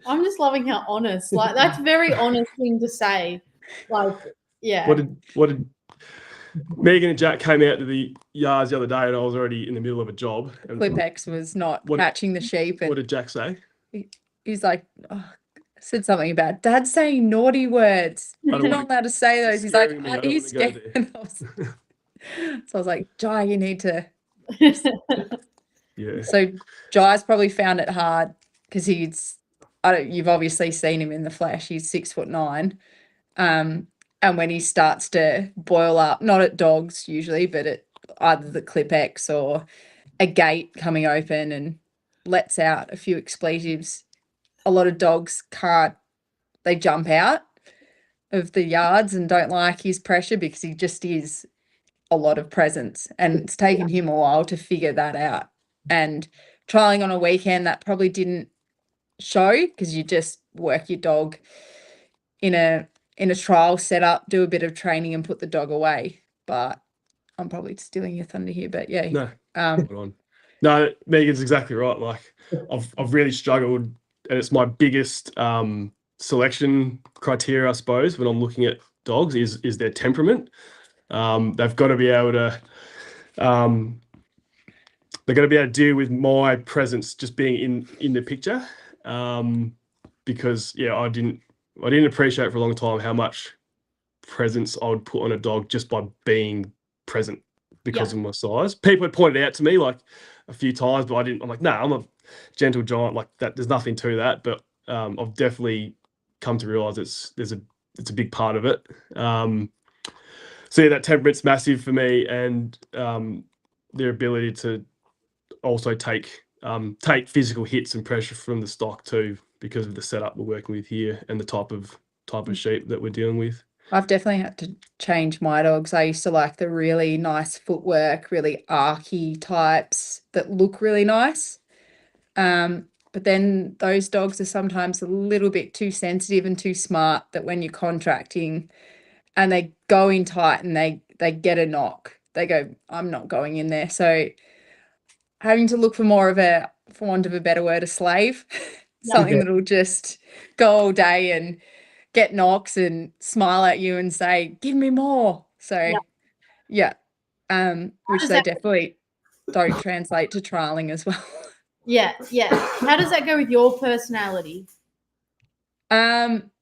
I'm just loving how honest. Like, that's a very honest thing to say. Like, yeah. What did Megan and Jack came out to the yards the other day, and I was already in the middle of a job. Clipex was not catching the sheep. And what did Jack say? He's like, said something about Dad saying naughty words. You're not allowed to say those. He's like, are you scared? So I was like, Jai, you need to. Yeah. So Jai's probably found it hard because you've obviously seen him in the flesh. He's 6'9". And when he starts to boil up, not at dogs usually, but at either the Clipex or a gate coming open and lets out a few expletives, a lot of dogs they jump out of the yards and don't like his pressure because he just is a lot of presence. And it's taken him a while to figure that out. And trialing on a weekend, that probably didn't show because you just work your dog in a trial setup, do a bit of training and put the dog away. But I'm probably stealing your thunder here, but yeah. No, Megan's exactly right. Like I've really struggled, and it's my biggest selection criteria, I suppose, when I'm looking at dogs is their temperament. They've got to be able to deal with my presence just being in the picture. Because I didn't appreciate for a long time how much presence I would put on a dog just by being present because of my size. People had pointed out to me like a few times, but I didn't. I'm like, no, I'm a gentle giant like that. There's nothing to that. But I've definitely come to realize it's a big part of it. So that temperament's massive for me, and their ability to also take physical hits and pressure from the stock too, because of the setup we're working with here and the type of sheep that we're dealing with. I've definitely had to change my dogs. I used to like the really nice footwork, really archy types that look really nice. But then those dogs are sometimes a little bit too sensitive and too smart that when you're contracting and they go in tight and they get a knock, they go, I'm not going in there. So having to look for more of for want of a better word, a slave, something that'll just go all day and get knocks and smile at you and say, give me more. So which they definitely don't translate to trialing as well. Yeah. How does that go with your personality?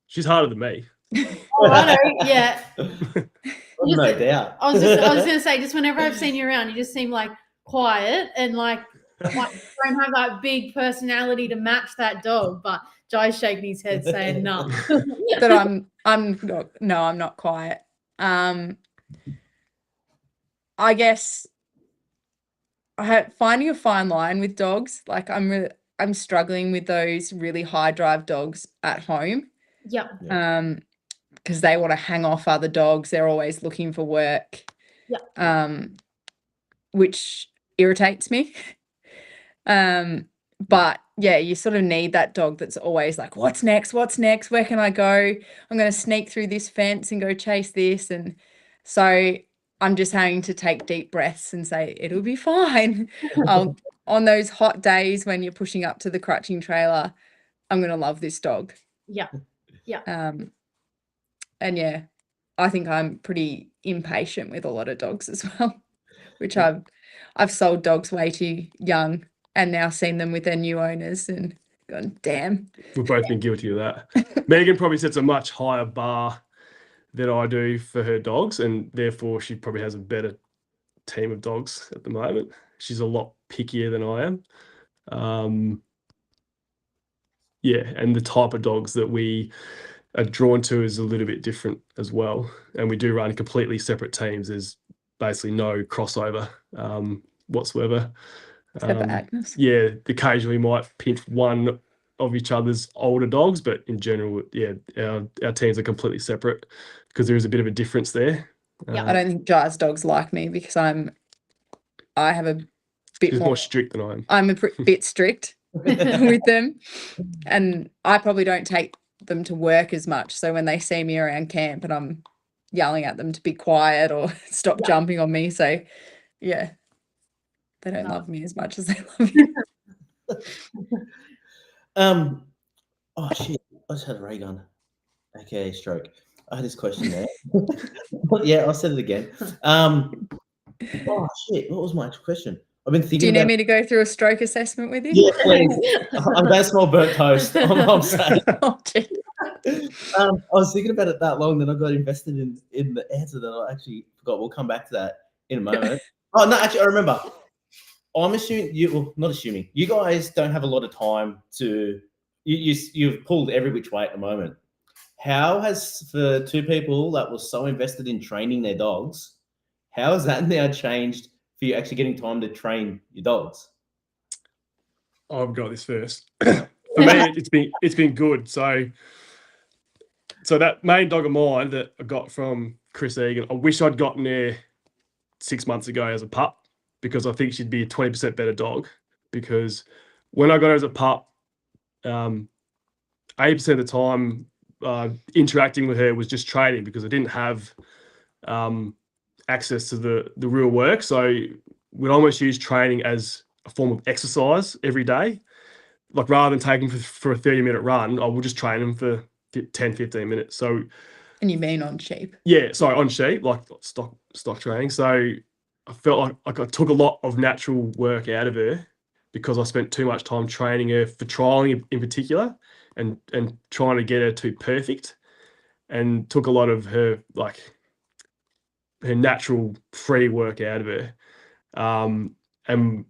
She's harder than me. Oh, I know, yeah. No doubt. I was gonna say, just whenever I've seen you around, you just seem like quiet and like don't have that big personality to match that dog. But Jai's shaking his head saying no. But I'm not quiet. I guess finding a fine line with dogs. Like I'm struggling with those really high drive dogs at home. Yep. because they want to hang off other dogs. They're always looking for work. Yeah. Which irritates me. But yeah, you sort of need that dog that's always like, what's next? What's next? Where can I go? I'm going to sneak through this fence and go chase this. And so I'm just having to take deep breaths and say, it'll be fine. On those hot days when you're pushing up to the crutching trailer, I'm going to love this dog. Yeah. Yeah. And yeah, I think I'm pretty impatient with a lot of dogs as well, which I've sold dogs way too young and now seen them with their new owners and gone, damn. We've both been guilty of that. Megan probably sets a much higher bar than I do for her dogs, and therefore she probably has a better team of dogs at the moment. She's a lot pickier than I am. Yeah, and the type of dogs that we are drawn to is a little bit different as well. And we do run completely separate teams. There's basically no crossover whatsoever. Except for Agnes. Yeah, occasionally we might pinch one of each other's older dogs, but in general, yeah, our teams are completely separate because there is a bit of a difference there. Yeah. I don't think Jai's dogs like me because I have a bit She's more strict than I am. I'm a bit strict with them, and I probably don't take them to work as much. So when they see me around camp and I'm yelling at them to be quiet or stop jumping on me, so yeah, they don't love me as much as they love you. Oh shit! I just had a ray gun. Okay, stroke. I had this question there. Yeah, I'll say it again. Oh shit! What was my question? I've been thinking. Do you need me to go through a stroke assessment with you? Yeah, please. I'm going to smell burnt toast. I'm saying. Oh, gee. I was thinking about it that long, then I got invested in the answer that I actually forgot. We'll come back to that in a moment. Oh no, actually, I remember. I'm assuming not assuming you guys don't have a lot of time to. You've pulled every which way at the moment. How has, for two people that were so invested in training their dogs, how has that now changed for you actually getting time to train your dogs? I've got this first. For me, it's been good. So that main dog of mine that I got from Chris Egan, I wish I'd gotten there 6 months ago as a pup, because I think she'd be a 20% better dog. Because when I got her as a pup, 80% of the time interacting with her was just training, because I didn't have access to the real work. So we'd almost use training as a form of exercise every day. Like, rather than taking for a 30-minute run, I would just train them for 10, 15 minutes. So, and you mean on sheep? Yeah, sorry, on sheep, like stock training. So I felt like I took a lot of natural work out of her because I spent too much time training her for trialing in particular, and trying to get her to perfect, and took a lot of her natural free work out of her, and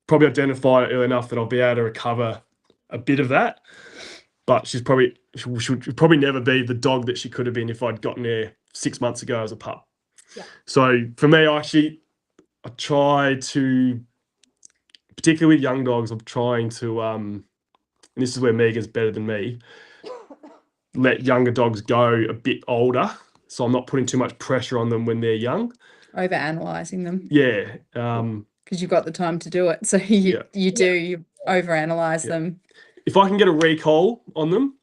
probably identified it early enough that I'll be able to recover a bit of that. But she should probably never be the dog that she could have been if I'd gotten her 6 months ago as a pup. Yeah. So for me, I try to, particularly with young dogs, I'm trying to, and this is where Megan's better than me, let younger dogs go a bit older, so I'm not putting too much pressure on them when they're young. Over-analysing them. Yeah. Because you've got the time to do it, so you over-analyse them. If I can get a recall on them,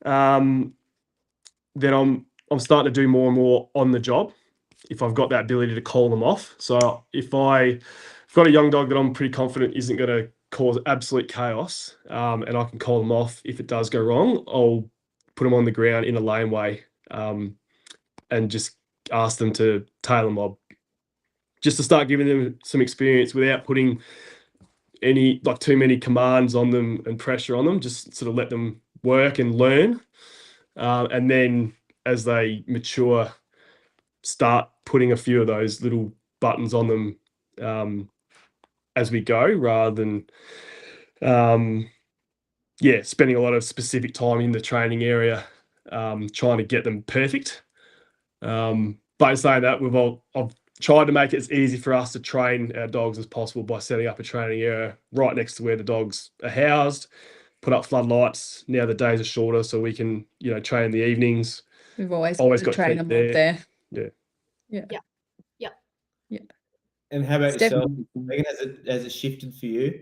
then I'm starting to do more and more on the job, if I've got that ability to call them off. So if I've got a young dog that I'm pretty confident isn't going to cause absolute chaos, and I can call them off if it does go wrong, I'll put them on the ground in a laneway, and just ask them to tail and mob, just to start giving them some experience without putting any too many commands on them and pressure on them. Just sort of let them work and learn, and then as they mature, start putting a few of those little buttons on them as we go, rather than spending a lot of specific time in the training area trying to get them perfect. But in saying that, I've tried to make it as easy for us to train our dogs as possible by setting up a training area right next to where the dogs are housed, put up floodlights. Now the days are shorter, so we can train in the evenings. We've always Always got got to train feet them up there. And how about It's yourself? Megan, has it shifted for you?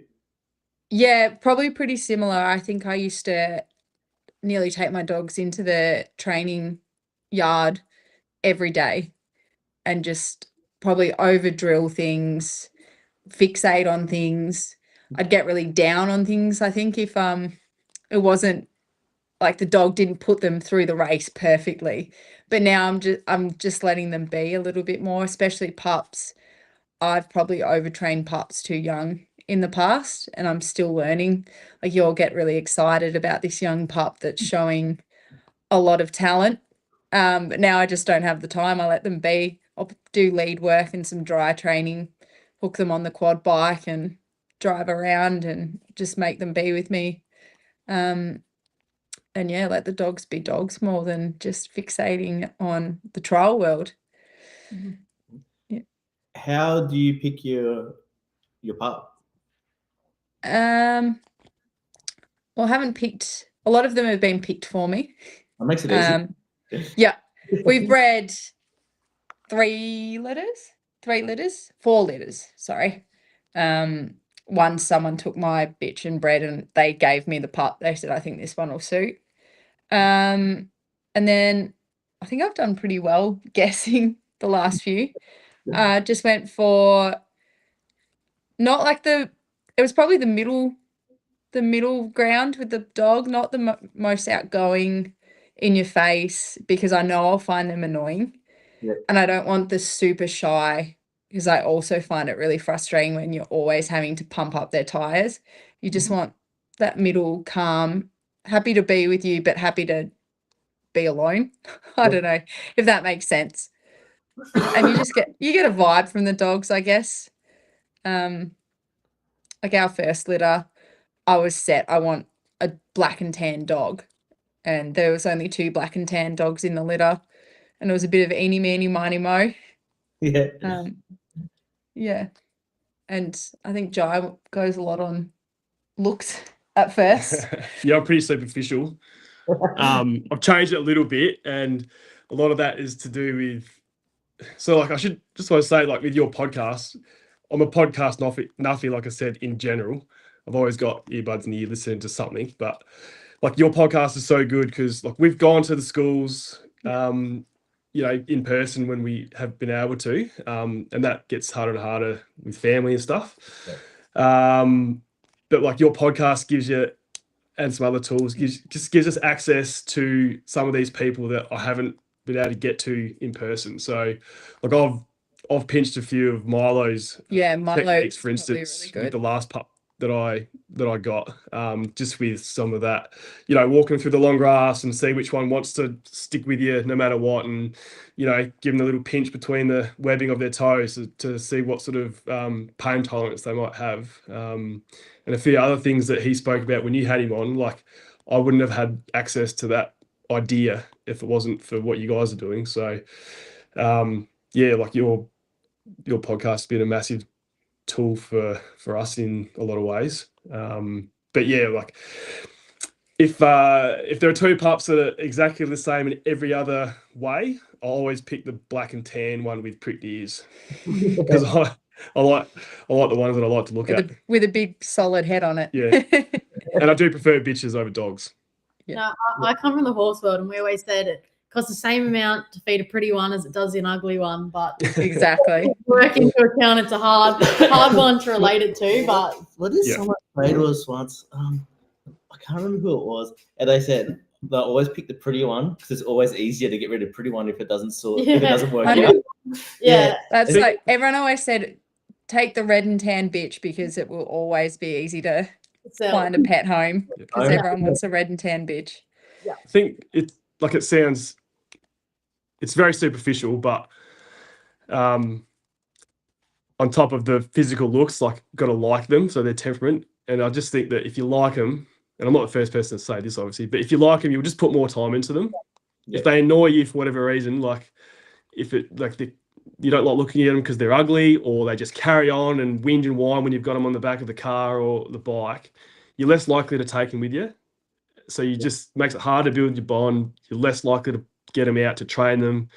Yeah, probably pretty similar. I think I used to nearly take my dogs into the training yard every day and just probably over drill things, fixate on things. I'd get really down on things, I think, if it wasn't like the dog didn't put them through the race perfectly. But now I'm just letting them be a little bit more, especially pups. I've probably overtrained pups too young in the past, and I'm still learning. Like, you'll get really excited about this young pup that's showing a lot of talent. But now I just don't have the time. I let them be. I'll do lead work and some dry training, hook them on the quad bike and drive around and just make them be with me. And yeah, let the dogs be dogs more than just fixating on the trial world. How do you pick your pup? Well, I haven't picked. A lot of them have been picked for me. That makes it easy. Yeah, we've bred 4 litters. Sorry. Once someone took my bitch and bred, and they gave me the pup. They said, "I think this one will suit." And then I think I've done pretty well guessing the last few. Just went for not like it was probably the middle ground with the dog, not the most outgoing in your face, because I know I'll find them annoying. Yeah. And I don't want the super shy, because I also find it really frustrating when you're always having to pump up their tires. You just want that middle calm, happy to be with you, but happy to be alone. I don't know if that makes sense. And you get a vibe from the dogs, I guess. Like our first litter, I was set. I want a black and tan dog, and there was only 2 black and tan dogs in the litter, and it was a bit of eeny, meeny, miny, mo. Yeah. Yeah, and I think Jai goes a lot on looks at first. Yeah, I'm pretty superficial. I've changed it a little bit, and a lot of that is to do with. So, like, I should just want to say, like, with your podcast, I'm a podcast nuffy, like I said, in general. I've always got earbuds in the ear listening to something, but like your podcast is so good because like we've gone to the schools, in person when we have been able to, and that gets harder and harder with family and stuff. But like your podcast gives you, and some other tools, gives us access to some of these people that I haven't been able to get to in person. So like I've pinched a few of Milo's techniques, for instance, really with the last pup that I got, just with some of that, walking through the long grass and see which one wants to stick with you no matter what, and give them a little pinch between the webbing of their toes to see what sort of pain tolerance they might have, and a few other things that he spoke about when you had him on. Like, I wouldn't have had access to that idea if it wasn't for what you guys are doing. So like your podcast has been a massive tool for us in a lot of ways. But yeah, like if there are 2 pups that are exactly the same in every other way, I'll always pick the black and tan one with pricked ears, because I like the ones that I like to look at with a big solid head on it. Yeah. And I do prefer bitches over dogs. Yeah. No, I come from the horse world, and we always said it costs the same amount to feed a pretty one as it does an ugly one. But exactly, work into account, it's a hard one to relate it to. But what is someone say to us once? I can't remember who it was, and they said they'll always pick the pretty one because it's always easier to get rid of pretty one if it doesn't if it doesn't work out. Yeah, that's like everyone always said. Take the red and tan bitch because it will always be easy to find a pet home, because everyone wants a red and tan bitch. Yeah, I think it's very superficial, but on top of the physical looks, like, got to like them, so their temperament. And I just think that if you like them, and I'm not the first person to say this, obviously, but if you like them, you'll just put more time into them. Yeah. If they annoy you for whatever reason, like if it like you don't like looking at them because they're ugly, or they just carry on and whinge and whine when you've got them on the back of the car or the bike, you're less likely to take them with you. So you just makes it harder to build your bond. You're less likely to get them out to train them.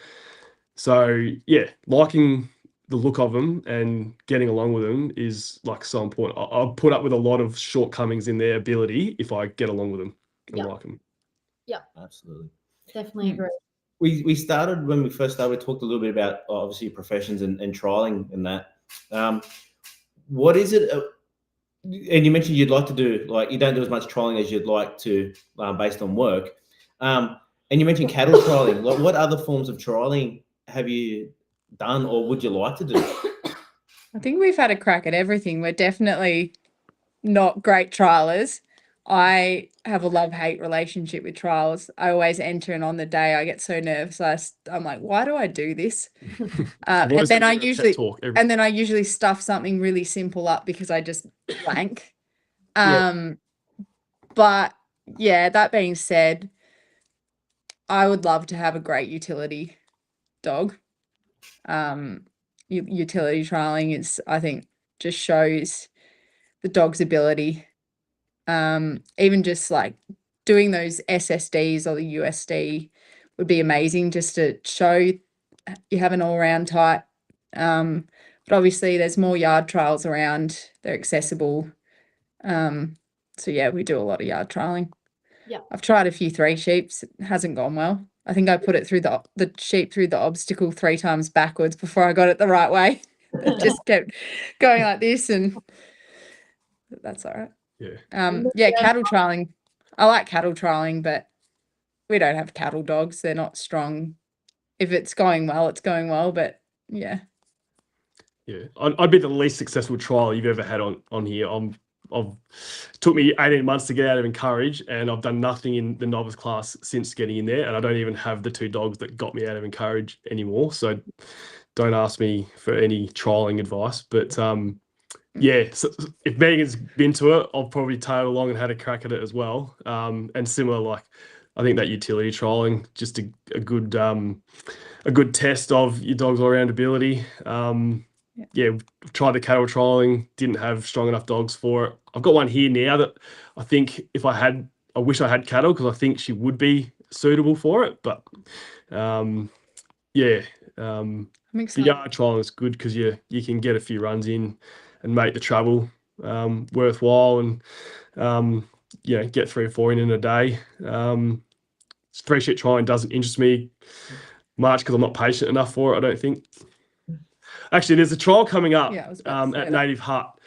So yeah, liking the look of them and getting along with them is like so important. I'll put up with a lot of shortcomings in their ability if I get along with them and like them. Absolutely. Definitely agree. We started, when we first started, we talked a little bit about obviously your professions and trialing and that. What is it? And you mentioned you'd like to do, like, you don't do as much trialing as you'd like to based on work. And you mentioned cattle trialing. Like, what other forms of trialing have you done or would you like to do? I think we've had a crack at everything. We're definitely not great trialers. I have a love-hate relationship with trials. I always enter, and on the day I get so nervous. I'm like, why do I do this? And then I usually stuff something really simple up because I just blank. But yeah, that being said, I would love to have a great utility dog. Utility trialing is, I think, just shows the dog's ability. Even just like doing those SSDs or the USD would be amazing, just to show you have an all-round type. But obviously there's more yard trials around, they're accessible. So yeah, we do a lot of yard trialing. I've tried a few 3 sheeps, it hasn't gone well. I think I put it through the sheep through the obstacle 3 times backwards before I got it the right way. It just kept going like this, and that's all right. Cattle trialing. I like cattle trialing, but we don't have cattle dogs. They're not strong. If it's going well, it's going well. But yeah. Yeah, I'd be the least successful trial you've ever had on here. It took me 18 months to get out of Encourage, and I've done nothing in the novice class since getting in there, and I don't even have the 2 dogs that got me out of Encourage anymore. So don't ask me for any trialing advice. But yeah, so if Megan's been to it, I'll probably tail along and had a crack at it as well. And similar, like, I think that utility trialing, just a good test of your dog's all-round ability. We've tried the cattle trialing, didn't have strong enough dogs for it. I've got one here now that I think I wish I had cattle, because I think she would be suitable for it. But the yard trialing is good because you can get a few runs in and make the travel worthwhile, and get 3 or 4 in a day. 3-sheet trialing doesn't interest me much because I'm not patient enough for it, I don't think. Actually, there's a trial coming up at Native Hut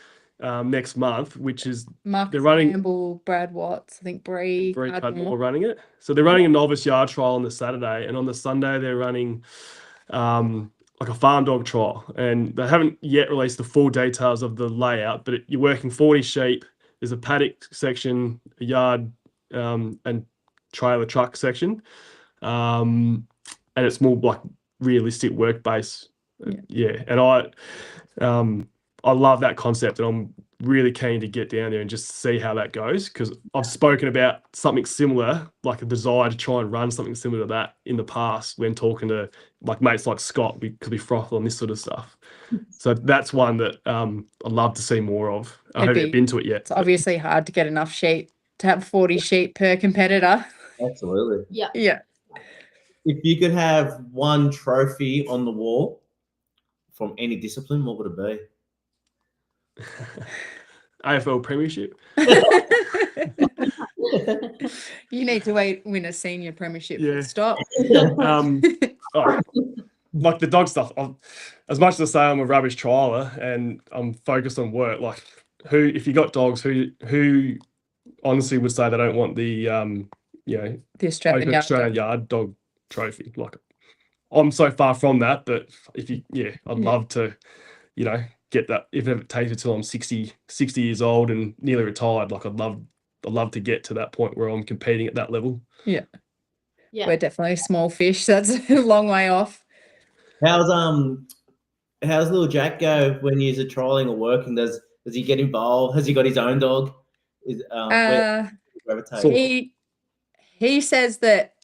next month, which is they're running Campbell, Brad Watts, I think Bree Cudmore running it. So they're running a novice yard trial on the Saturday, and on the Sunday they're running like a farm dog trial, and they haven't yet released the full details of the layout, but you're working 40 sheep. There's a paddock section, a yard, and trailer truck section, and it's more like realistic work base. And I love that concept, and I'm really keen to get down there and just see how that goes, because I've spoken about something similar, like a desire to try and run something similar to that in the past when talking to like mates like Scott, because we froth on this sort of stuff. So that's one that I'd love to see more of. I haven't been to it yet. It's obviously hard to get enough sheep to have 40 sheep per competitor. Absolutely. Yeah. If you could have one trophy on the wall from any discipline, what would it be? AFL Premiership. You need to win a senior premiership. Stop. Like the dog stuff, as much as I say I'm a rubbish trialer and I'm focused on work, like if you got dogs, who honestly would say they don't want the the Australian yard dog trophy? Like, I'm so far from that, but I'd love to, get that, even if it takes it till I'm 60 years old and nearly retired. Like, I'd love to get to that point where I'm competing at that level. Yeah. We're definitely small fish. So that's a long way off. How's little Jack go when he's trialing or working? Does he get involved? Has he got his own dog? He says that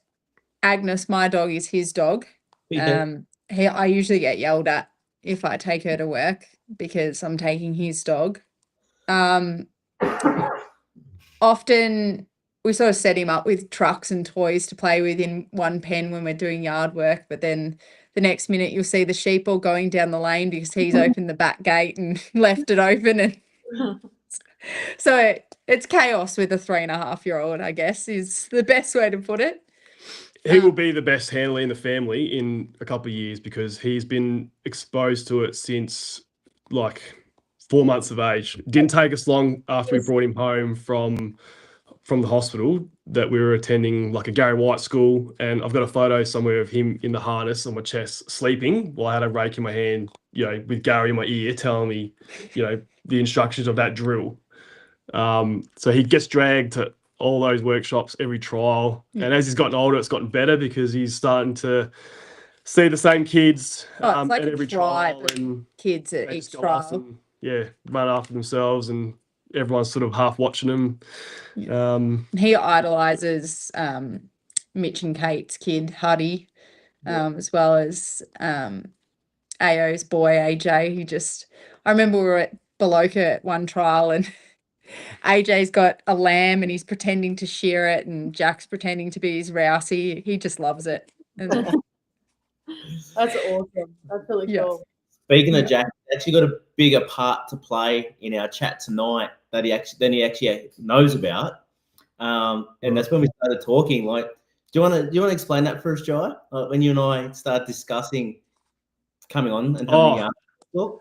Agnes, my dog, is his dog. I usually get yelled at if I take her to work because I'm taking his dog. Often we sort of set him up with trucks and toys to play with in one pen when we're doing yard work, but then the next minute you'll see the sheep all going down the lane because he's opened the back gate and left it open. And so it's chaos with a 3.5-year-old, I guess, is the best way to put it. He will be the best handler in the family in a couple of years because he's been exposed to it since like 4 months of age. It didn't take us long after we brought him home from the hospital that we were attending like a Gary White school, and I've got a photo somewhere of him in the harness on my chest sleeping while I had a rake in my hand, with Gary in my ear telling me, the instructions of that drill. So he gets dragged to all those workshops, every trial. And as he's gotten older, it's gotten better because he's starting to see the same kids it's like at a every tribe trial. of And kids at they each just go off trial. and, run after themselves, and everyone's sort of half watching them. He idolizes Mitch and Kate's kid, Huddy, as well as AO's boy, AJ. I remember we were at Beloka at one trial and AJ's got a lamb and he's pretending to shear it, and Jack's pretending to be his Rousey. He just loves it. That's awesome. That's really cool. Speaking of Jack, he actually got a bigger part to play in our chat tonight that he actually knows about, and that's when we started talking. Like, do you want to explain that for us, Jai? When you and I started discussing coming on and having a talk.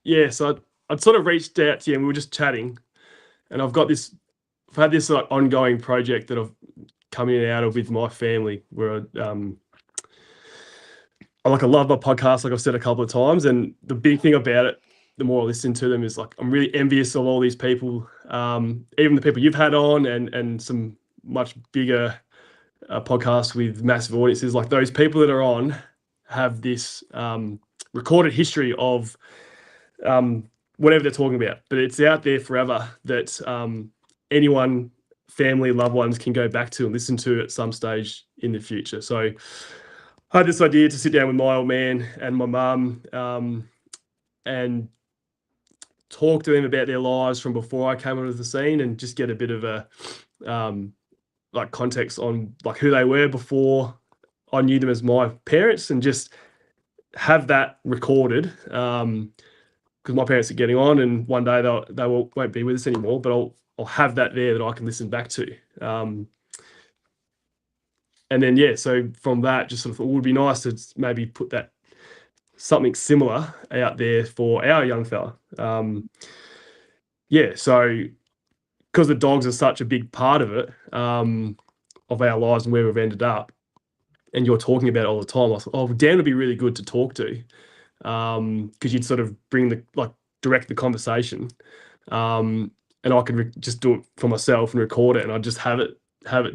Yeah, so I'd sort of reached out to you and we were just chatting, and I've had this like ongoing project that I've come in and out of with my family where I love my podcast, like I've said a couple of times, and the big thing about it, the more I listen to them, is like I'm really envious of all these people, even the people you've had on and some much bigger podcasts with massive audiences. Like those people that are on have this recorded history of whatever they're talking about, but it's out there forever that anyone, family, loved ones can go back to and listen to at some stage in the future. So I had this idea to sit down with my old man and my mum and talk to them about their lives from before I came onto the scene, and just get a bit of a like context on like who they were before I knew them as my parents, and just have that recorded because my parents are getting on, and one day they won't be with us anymore, but I'll have that there that I can listen back to. And then, so from that, just sort of thought it would be nice to maybe put that something similar out there for our young fella. So because the dogs are such a big part of it, of our lives and where we've ended up, and you're talking about it all the time, I thought, Dan would be really good to talk to, because you'd sort of direct the conversation, and I could just do it for myself and record it, and I'd just have it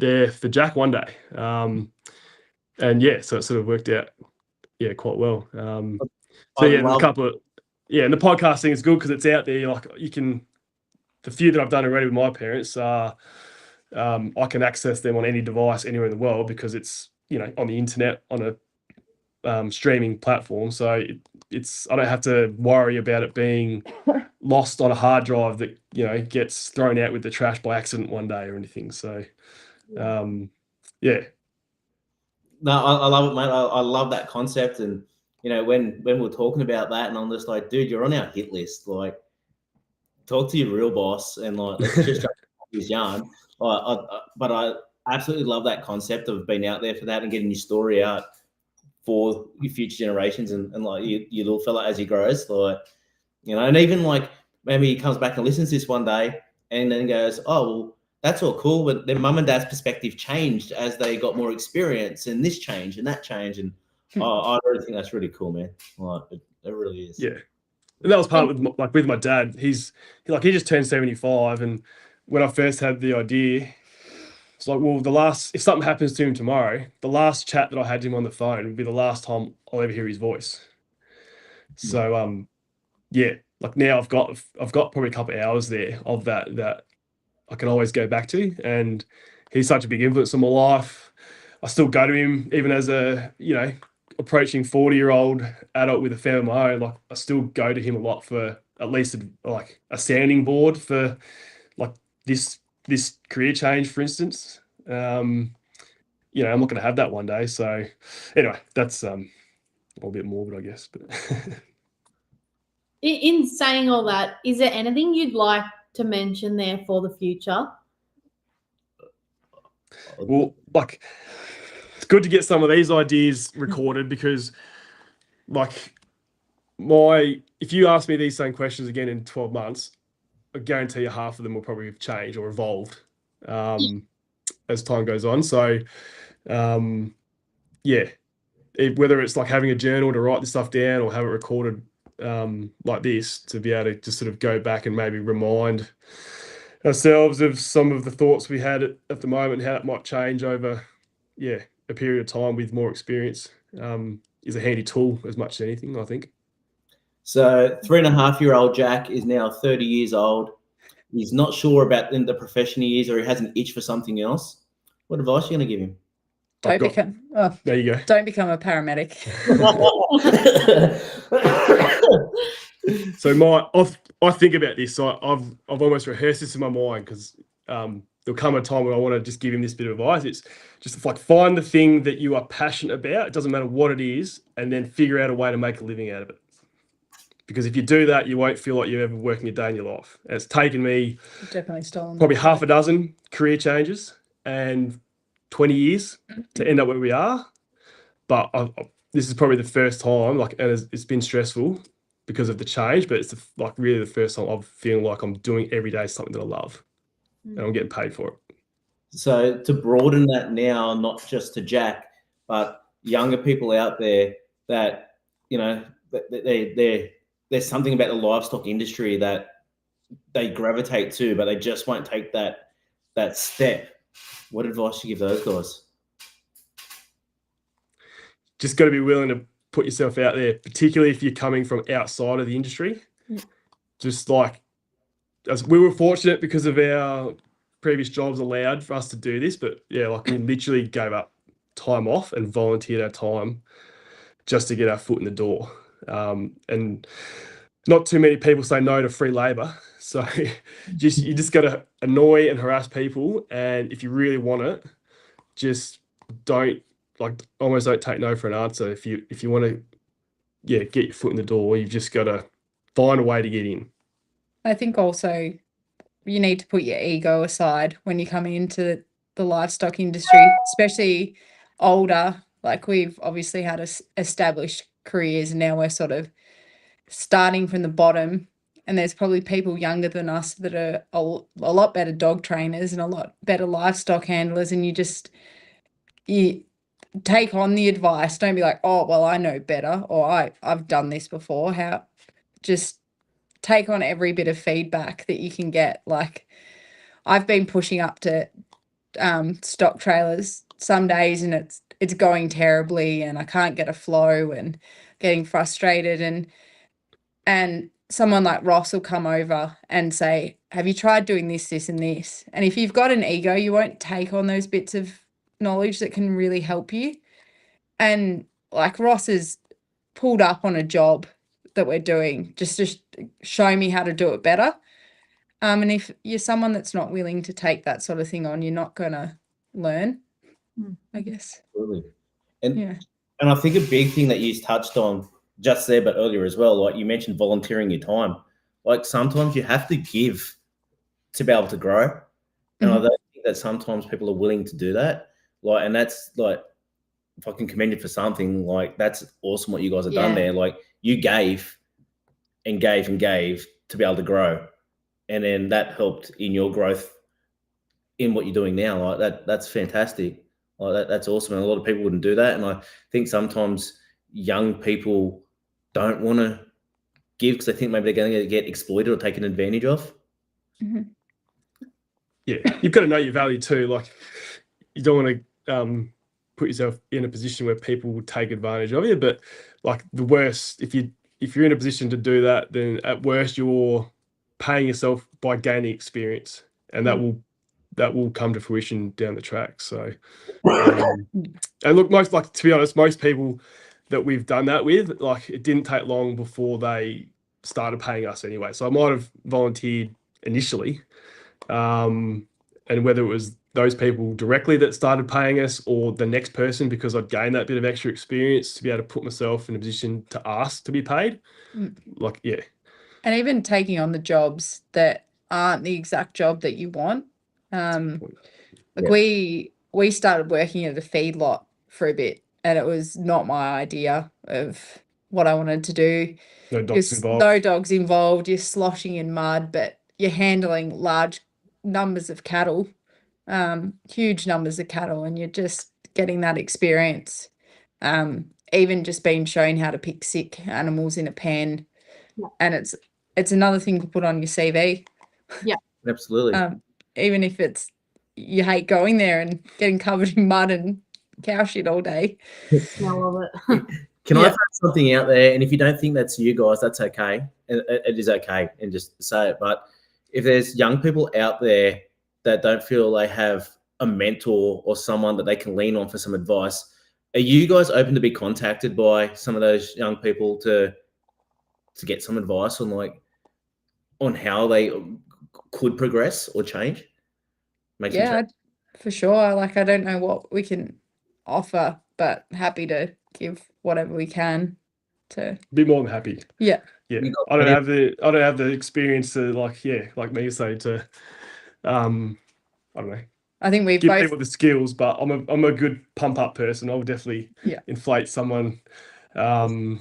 there for Jack one day. So it sort of worked out quite well. There's a couple of and the podcasting is good because it's out there. Like you can, the few that I've done already with my parents are I can access them on any device anywhere in the world because it's on the internet on a streaming platform, so it's I don't have to worry about it being lost on a hard drive that gets thrown out with the trash by accident one day or anything. So No, I love it, mate. I love that concept. And when we're talking about that, and I'm just like, dude, you're on our hit list. Like, talk to your real boss, and like, let's just jump his yarn. But I absolutely love that concept of being out there for that and getting your story out for your future generations, and like your little fella as he grows. Like, and even like maybe he comes back and listens to this one day and then goes, oh, well, that's all cool, but their mum and dad's perspective changed as they got more experience, and this change and that change. And I really think that's really cool, man. Like, it really is. Yeah. And that was part of with my dad. He just turned 75, and when I first had the idea, it's like, well, if something happens to him tomorrow, the last chat that I had to him on the phone would be the last time I'll ever hear his voice. So like now I've got probably a couple of hours there of that I can always go back to, and he's such a big influence on my life. I still go to him even as a approaching 40-year-old adult with a family of my own. Like I still go to him a lot for at least like a sounding board for like this this career change, for instance. I'm not going to have that one day. So anyway, that's a bit morbid, I guess. But In saying all that, is there anything you'd like to mention there for the future? Well, it's good to get some of these ideas recorded because, if you ask me these same questions again in 12 months, I guarantee you half of them will probably have changed or evolved as time goes on. So, whether it's like having a journal to write this stuff down or have it recorded like this, to be able to just sort of go back and maybe remind ourselves of some of the thoughts we had at the moment, how it might change over a period of time with more experience, is a handy tool as much as anything, I think. So 3.5-year-old Jack is now 30 years old. He's not sure about the profession he is, or he has an itch for something else. What advice are you going to give him? There you go. Don't become a paramedic. So I think about this. So I've almost rehearsed this in my mind because there'll come a time when I want to just give him this bit of advice. It's just like find the thing that you are passionate about. It doesn't matter what it is, and then figure out a way to make a living out of it. Because if you do that, you won't feel like you're ever working a day in your life. And it's taken me probably half a dozen career changes and 20 years to end up where we are. But this is probably the first time, and it's been stressful because of the change, but it's really the first time I'm feeling like I'm doing every day something that I love and I'm getting paid for it. So to broaden that now, not just to Jack, but younger people out there that, there's something about the livestock industry that they gravitate to, but they just won't take that step. What advice do you give those guys? Just got to be willing to put yourself out there, particularly if you're coming from outside of the industry. Just as we were fortunate because of our previous jobs allowed for us to do this, but we literally gave up time off and volunteered our time just to get our foot in the door. And not too many people say no to free labor. So you just got to annoy and harass people. And if you really want it, just almost don't take no for an answer. If you want to, get your foot in the door, you've just got to find a way to get in. I think also you need to put your ego aside when you're coming into the livestock industry, especially older. Like we've obviously had established careers and now we're sort of starting from the bottom, and there's probably people younger than us that are a lot better dog trainers and a lot better livestock handlers, and you take on the advice. Don't be like, oh, well, I know better, or I've done this before. Just take on every bit of feedback that you can get. Like I've been pushing up to stock trailers some days and it's going terribly and I can't get a flow and getting frustrated, and someone like Ross will come over and say, have you tried doing this, this and this? And if you've got an ego, you won't take on those bits of knowledge that can really help you. And like Ross has pulled up on a job that we're doing just to show me how to do it better. And if you're someone that's not willing to take that sort of thing on, you're not going to learn, I guess. Absolutely. And I think a big thing that you touched on just there, but earlier as well, like you mentioned volunteering your time. Like sometimes you have to give to be able to grow. And I don't think that sometimes people are willing to do that. And that's if I can commend you for something, that's awesome what you guys have done there. Like you gave and gave and gave to be able to grow. And then that helped in your growth in what you're doing now. That's fantastic. That's awesome. And a lot of people wouldn't do that. And I think sometimes young people don't want to give because they think maybe they're going to get exploited or taken advantage of. Yeah, you've got to know your value too. You don't want to put yourself in a position where people will take advantage of you. But the worst, if you're in a position to do that, then at worst you're paying yourself by gaining experience, and that will come to fruition down the track. So, and look, to be honest, most people that we've done that with, it didn't take long before they started paying us anyway. So I might have volunteered initially, and and whether it was those people directly that started paying us or the next person, because I'd gained that bit of extra experience to be able to put myself in a position to ask to be paid. Like, yeah. And even taking on the jobs that aren't the exact job that you want. Like we started working at a feedlot for a bit, and it was not my idea of what I wanted to do. No dogs involved. No dogs involved. You're sloshing in mud, but you're handling large numbers of cattle, huge numbers of cattle, and you're just getting that experience. Even just being shown how to pick sick animals in a pen, and it's another thing to put on your CV. Yeah, absolutely. Even if it's you hate going there and getting covered in mud and cow shit all day. I love it. Can I throw something out there? And if you don't think that's you guys, that's okay. It is okay, and just say it. But if there's young people out there that don't feel they have a mentor or someone that they can lean on for some advice, are you guys open to be contacted by some of those young people to get some advice on how they could progress or change? For sure. Like, I don't know what we can offer, but happy to give whatever we can to be more than happy. Yeah. I don't have the experience to like me say to I don't know. I think we've give both people the skills, but I'm a good pump up person. I'll definitely inflate someone ego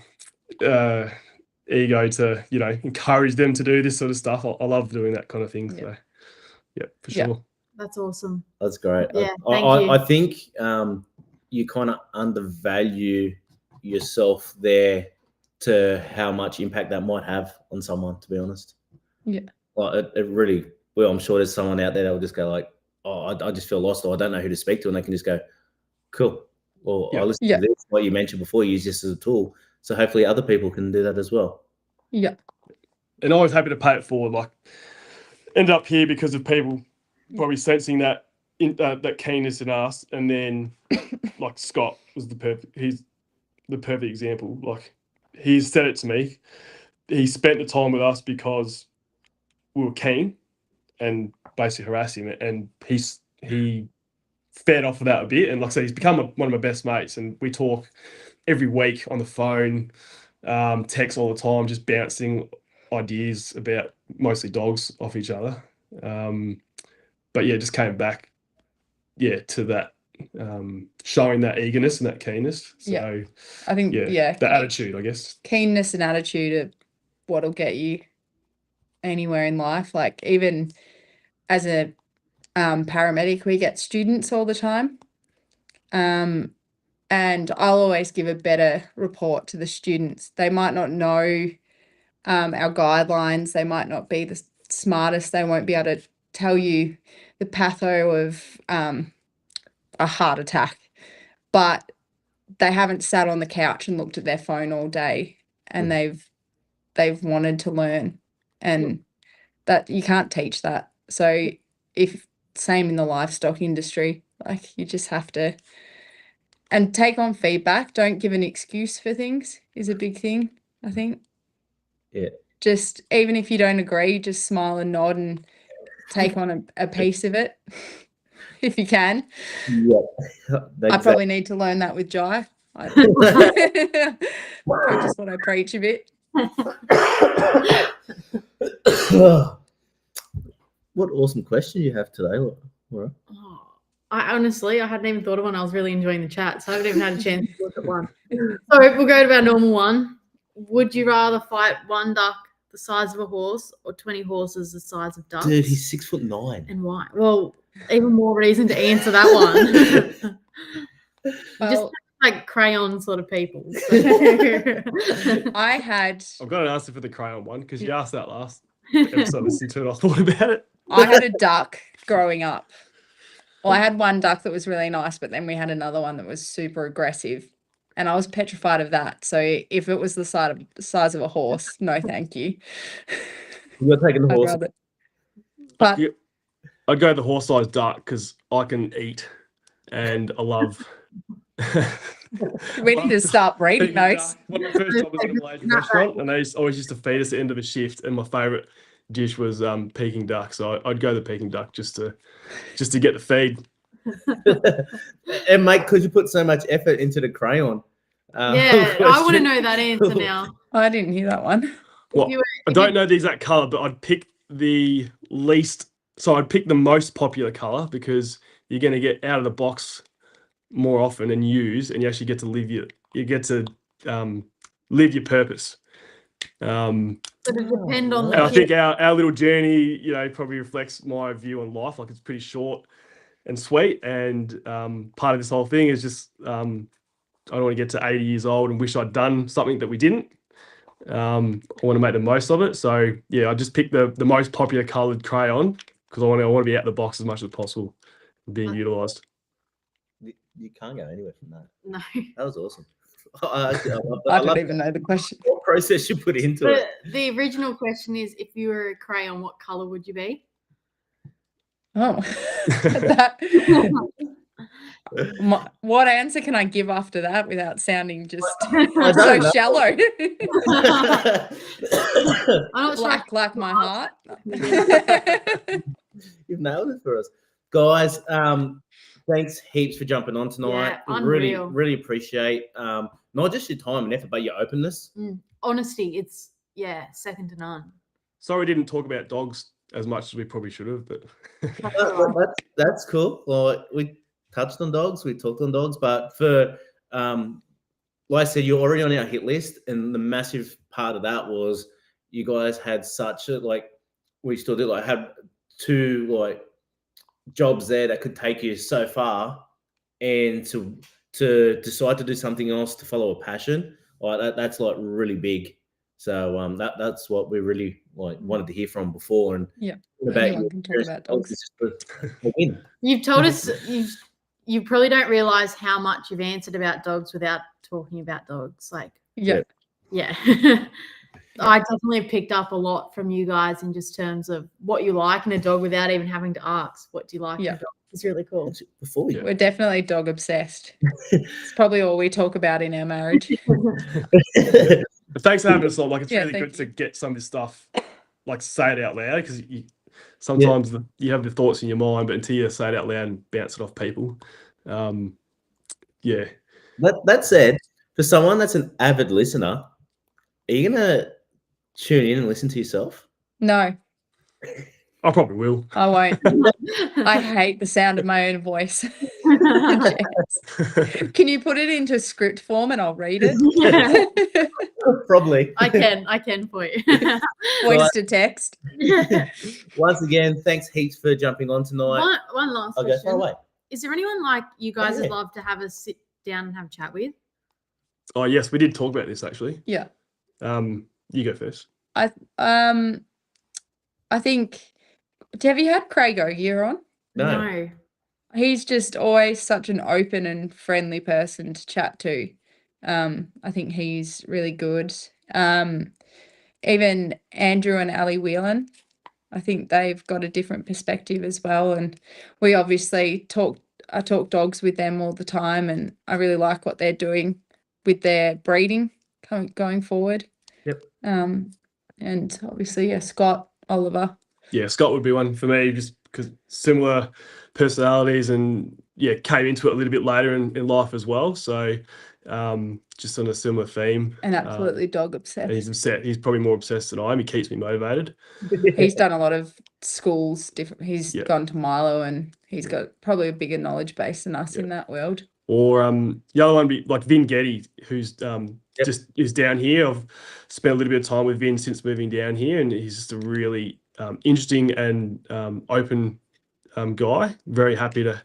to encourage them to do this sort of stuff. I love doing that kind of thing. So for sure. That's awesome. That's great. Yeah, I think you kind of undervalue yourself there to how much impact that might have on someone, to be honest. Yeah. Like it really, well, I'm sure there's someone out there that will just go like, oh, I just feel lost, or I don't know who to speak to, and they can just go, cool. Or I listen to this, what you mentioned before, use this as a tool. So hopefully other people can do that as well. Yeah. And I was happy to pay it forward. Like, ended up here because of people probably sensing that that keenness in us, and then like Scott was he's the perfect example. Like, he said it to me. He spent the time with us because we were keen and basically harassed him, and he fed off of that a bit. And like I said, he's become one of my best mates, and we talk every week on the phone, text all the time, just bouncing ideas about mostly dogs off each other. But yeah, just came back to that, showing that eagerness and that keenness. So I think the attitude, I guess, keenness and attitude are what'll get you anywhere in life. Like, even as a paramedic, we get students all the time, and I'll always give a better report to the students. They might not know our guidelines, they might not be the smartest, they won't be able to tell you the patho of a heart attack, but they haven't sat on the couch and looked at their phone all day, and they've wanted to learn, and that you can't teach that. So same in the livestock industry, like, you just have to and take on feedback. Don't give an excuse for things is a big thing, I think. Yeah. Just, even if you don't agree, just smile and nod and take on a piece of it if you can. Yeah. I probably need to learn that with Jai. Practice what I preach a bit. What awesome question you have today, Laura. I hadn't even thought of one. I was really enjoying the chat, so I haven't even had a chance to look at one. So we'll go to our normal one. Would you rather fight one duck the size of a horse or 20 horses the size of ducks? Dude, he's 6'9". And why? Well, even more reason to answer that one. Just like crayon sort of people. I've got an answer for the crayon one, because you asked that last episode I listened to it. I thought about it. I had a duck growing up. Well, I had one duck that was really nice, but then we had another one that was super aggressive, and I was petrified of that. So if it was the size of a horse, no thank you. You're taking the horse. But I'd go the horse-sized duck, because I can eat, and I love... We need to start breeding those. One of my first job was at a Malaysian restaurant, and they always used to feed us at the end of a shift, and my favourite dish was Peking duck, so I'd go the Peking duck just to get the feed. And mate, because you put so much effort into the crayon. Yeah, I want to question. know that answer now. I didn't hear that one. Well, you were- I if don't you- know the exact color, but I'd pick the least. So I'd pick the most popular color because you're going to get out of the box more often and use, and you actually get to live your purpose. Does it depend on And I the think our little journey, probably reflects my view on life. Like, it's pretty short and sweet, and part of this whole thing is just I don't want to get to 80 years old and wish I'd done something that we didn't. I want to make the most of it. So yeah, I just picked the most popular coloured crayon because I want to be out of the box as much as possible, being utilised. You can't go anywhere from that. No. That was awesome. I I love don't even know the question. what process you put into it. But the original question is, if you were a crayon, what color would you be? Oh, what answer can I give after that without sounding just I so don't know. shallow? I'm not sure. Black like my heart. You've nailed it for us, guys. Thanks heaps for jumping on tonight. Yeah, really, unreal. really appreciate not just your time and effort, but your openness. Honesty, it's second to none. Sorry, we didn't talk about dogs as much as we probably should have, but That's cool. Well, we touched on dogs, we talked on dogs, but for like I said, you're already on our hit list, and the massive part of that was you guys had such a we still do had two jobs there that could take you so far, and to decide to do something else to follow a passion, that's really big. So that's what we really wanted to hear from before, and about anyone can talk about dogs. You've told us you probably don't realize how much you've answered about dogs without talking about dogs. Yeah. I definitely picked up a lot from you guys in just terms of what you like in a dog without even having to ask, what do you like in a dog? It's really cool. We're definitely dog obsessed. It's probably all we talk about in our marriage. Thanks for having us on. It's really good to get some of this stuff, say it out loud, because sometimes you have the thoughts in your mind, but until you say it out loud and bounce it off people. That said, for someone that's an avid listener, are you gonna tune in and listen to yourself? No, I probably will. I won't. I hate the sound of my own voice. Can you put it into script form and I'll read it? Probably. I can for you. Voice to text. Once again, thanks heaps for jumping on tonight. One last I'll question. go far away. Is there anyone like you guys would love to have a sit down and have a chat with? Oh yes, we did talk about this actually. Yeah. You go first. I think. Have you had Craig O'Gear on? No. He's just always such an open and friendly person to chat to. I think he's really good. Even Andrew and Ali Whelan, I think they've got a different perspective as well. And we obviously I talk dogs with them all the time, and I really like what they're doing with their breeding going forward. Yep. And obviously, Scott, Oliver. Yeah, Scott would be one for me, just because similar personalities, and came into it a little bit later in life as well. So just on a similar theme. And absolutely dog obsessed. And he's probably more obsessed than I am. He keeps me motivated. He's done a lot of schools. He's gone to Milo, and he's got probably a bigger knowledge base than us in that world. Or the other one would be like Vin Getty, who's just is down here. I've spent a little bit of time with Vin since moving down here, and he's just a really interesting and open guy. Very happy to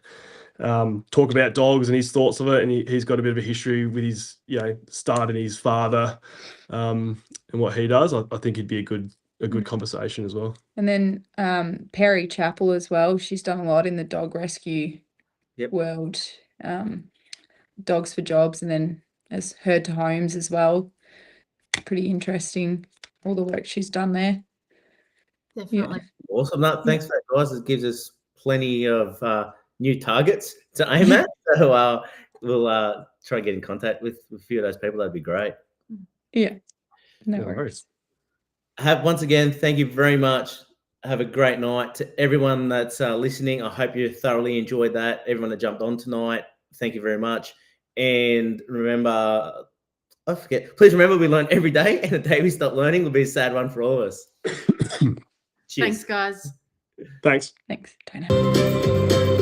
talk about dogs and his thoughts of it, and he's got a bit of a history with his start and his father and what he does. I think he'd be a good conversation as well. And then Perry Chappell as well. She's done a lot in the dog rescue world. Dogs for Jobs, and then as Herd to Homes as well. Pretty interesting, all the work she's done there. Definitely. Awesome. Thanks for that, guys. It gives us plenty of new targets to aim at. So we'll try and get in contact with a few of those people. That'd be great. Yeah. No worries. Once again, thank you very much. Have a great night to everyone that's listening. I hope you thoroughly enjoyed that. Everyone that jumped on tonight, thank you very much. And remember, please remember we learn every day, and the day we stop learning will be a sad one for all of us. Cheers. Thanks, guys. Thanks. Thanks. Don't have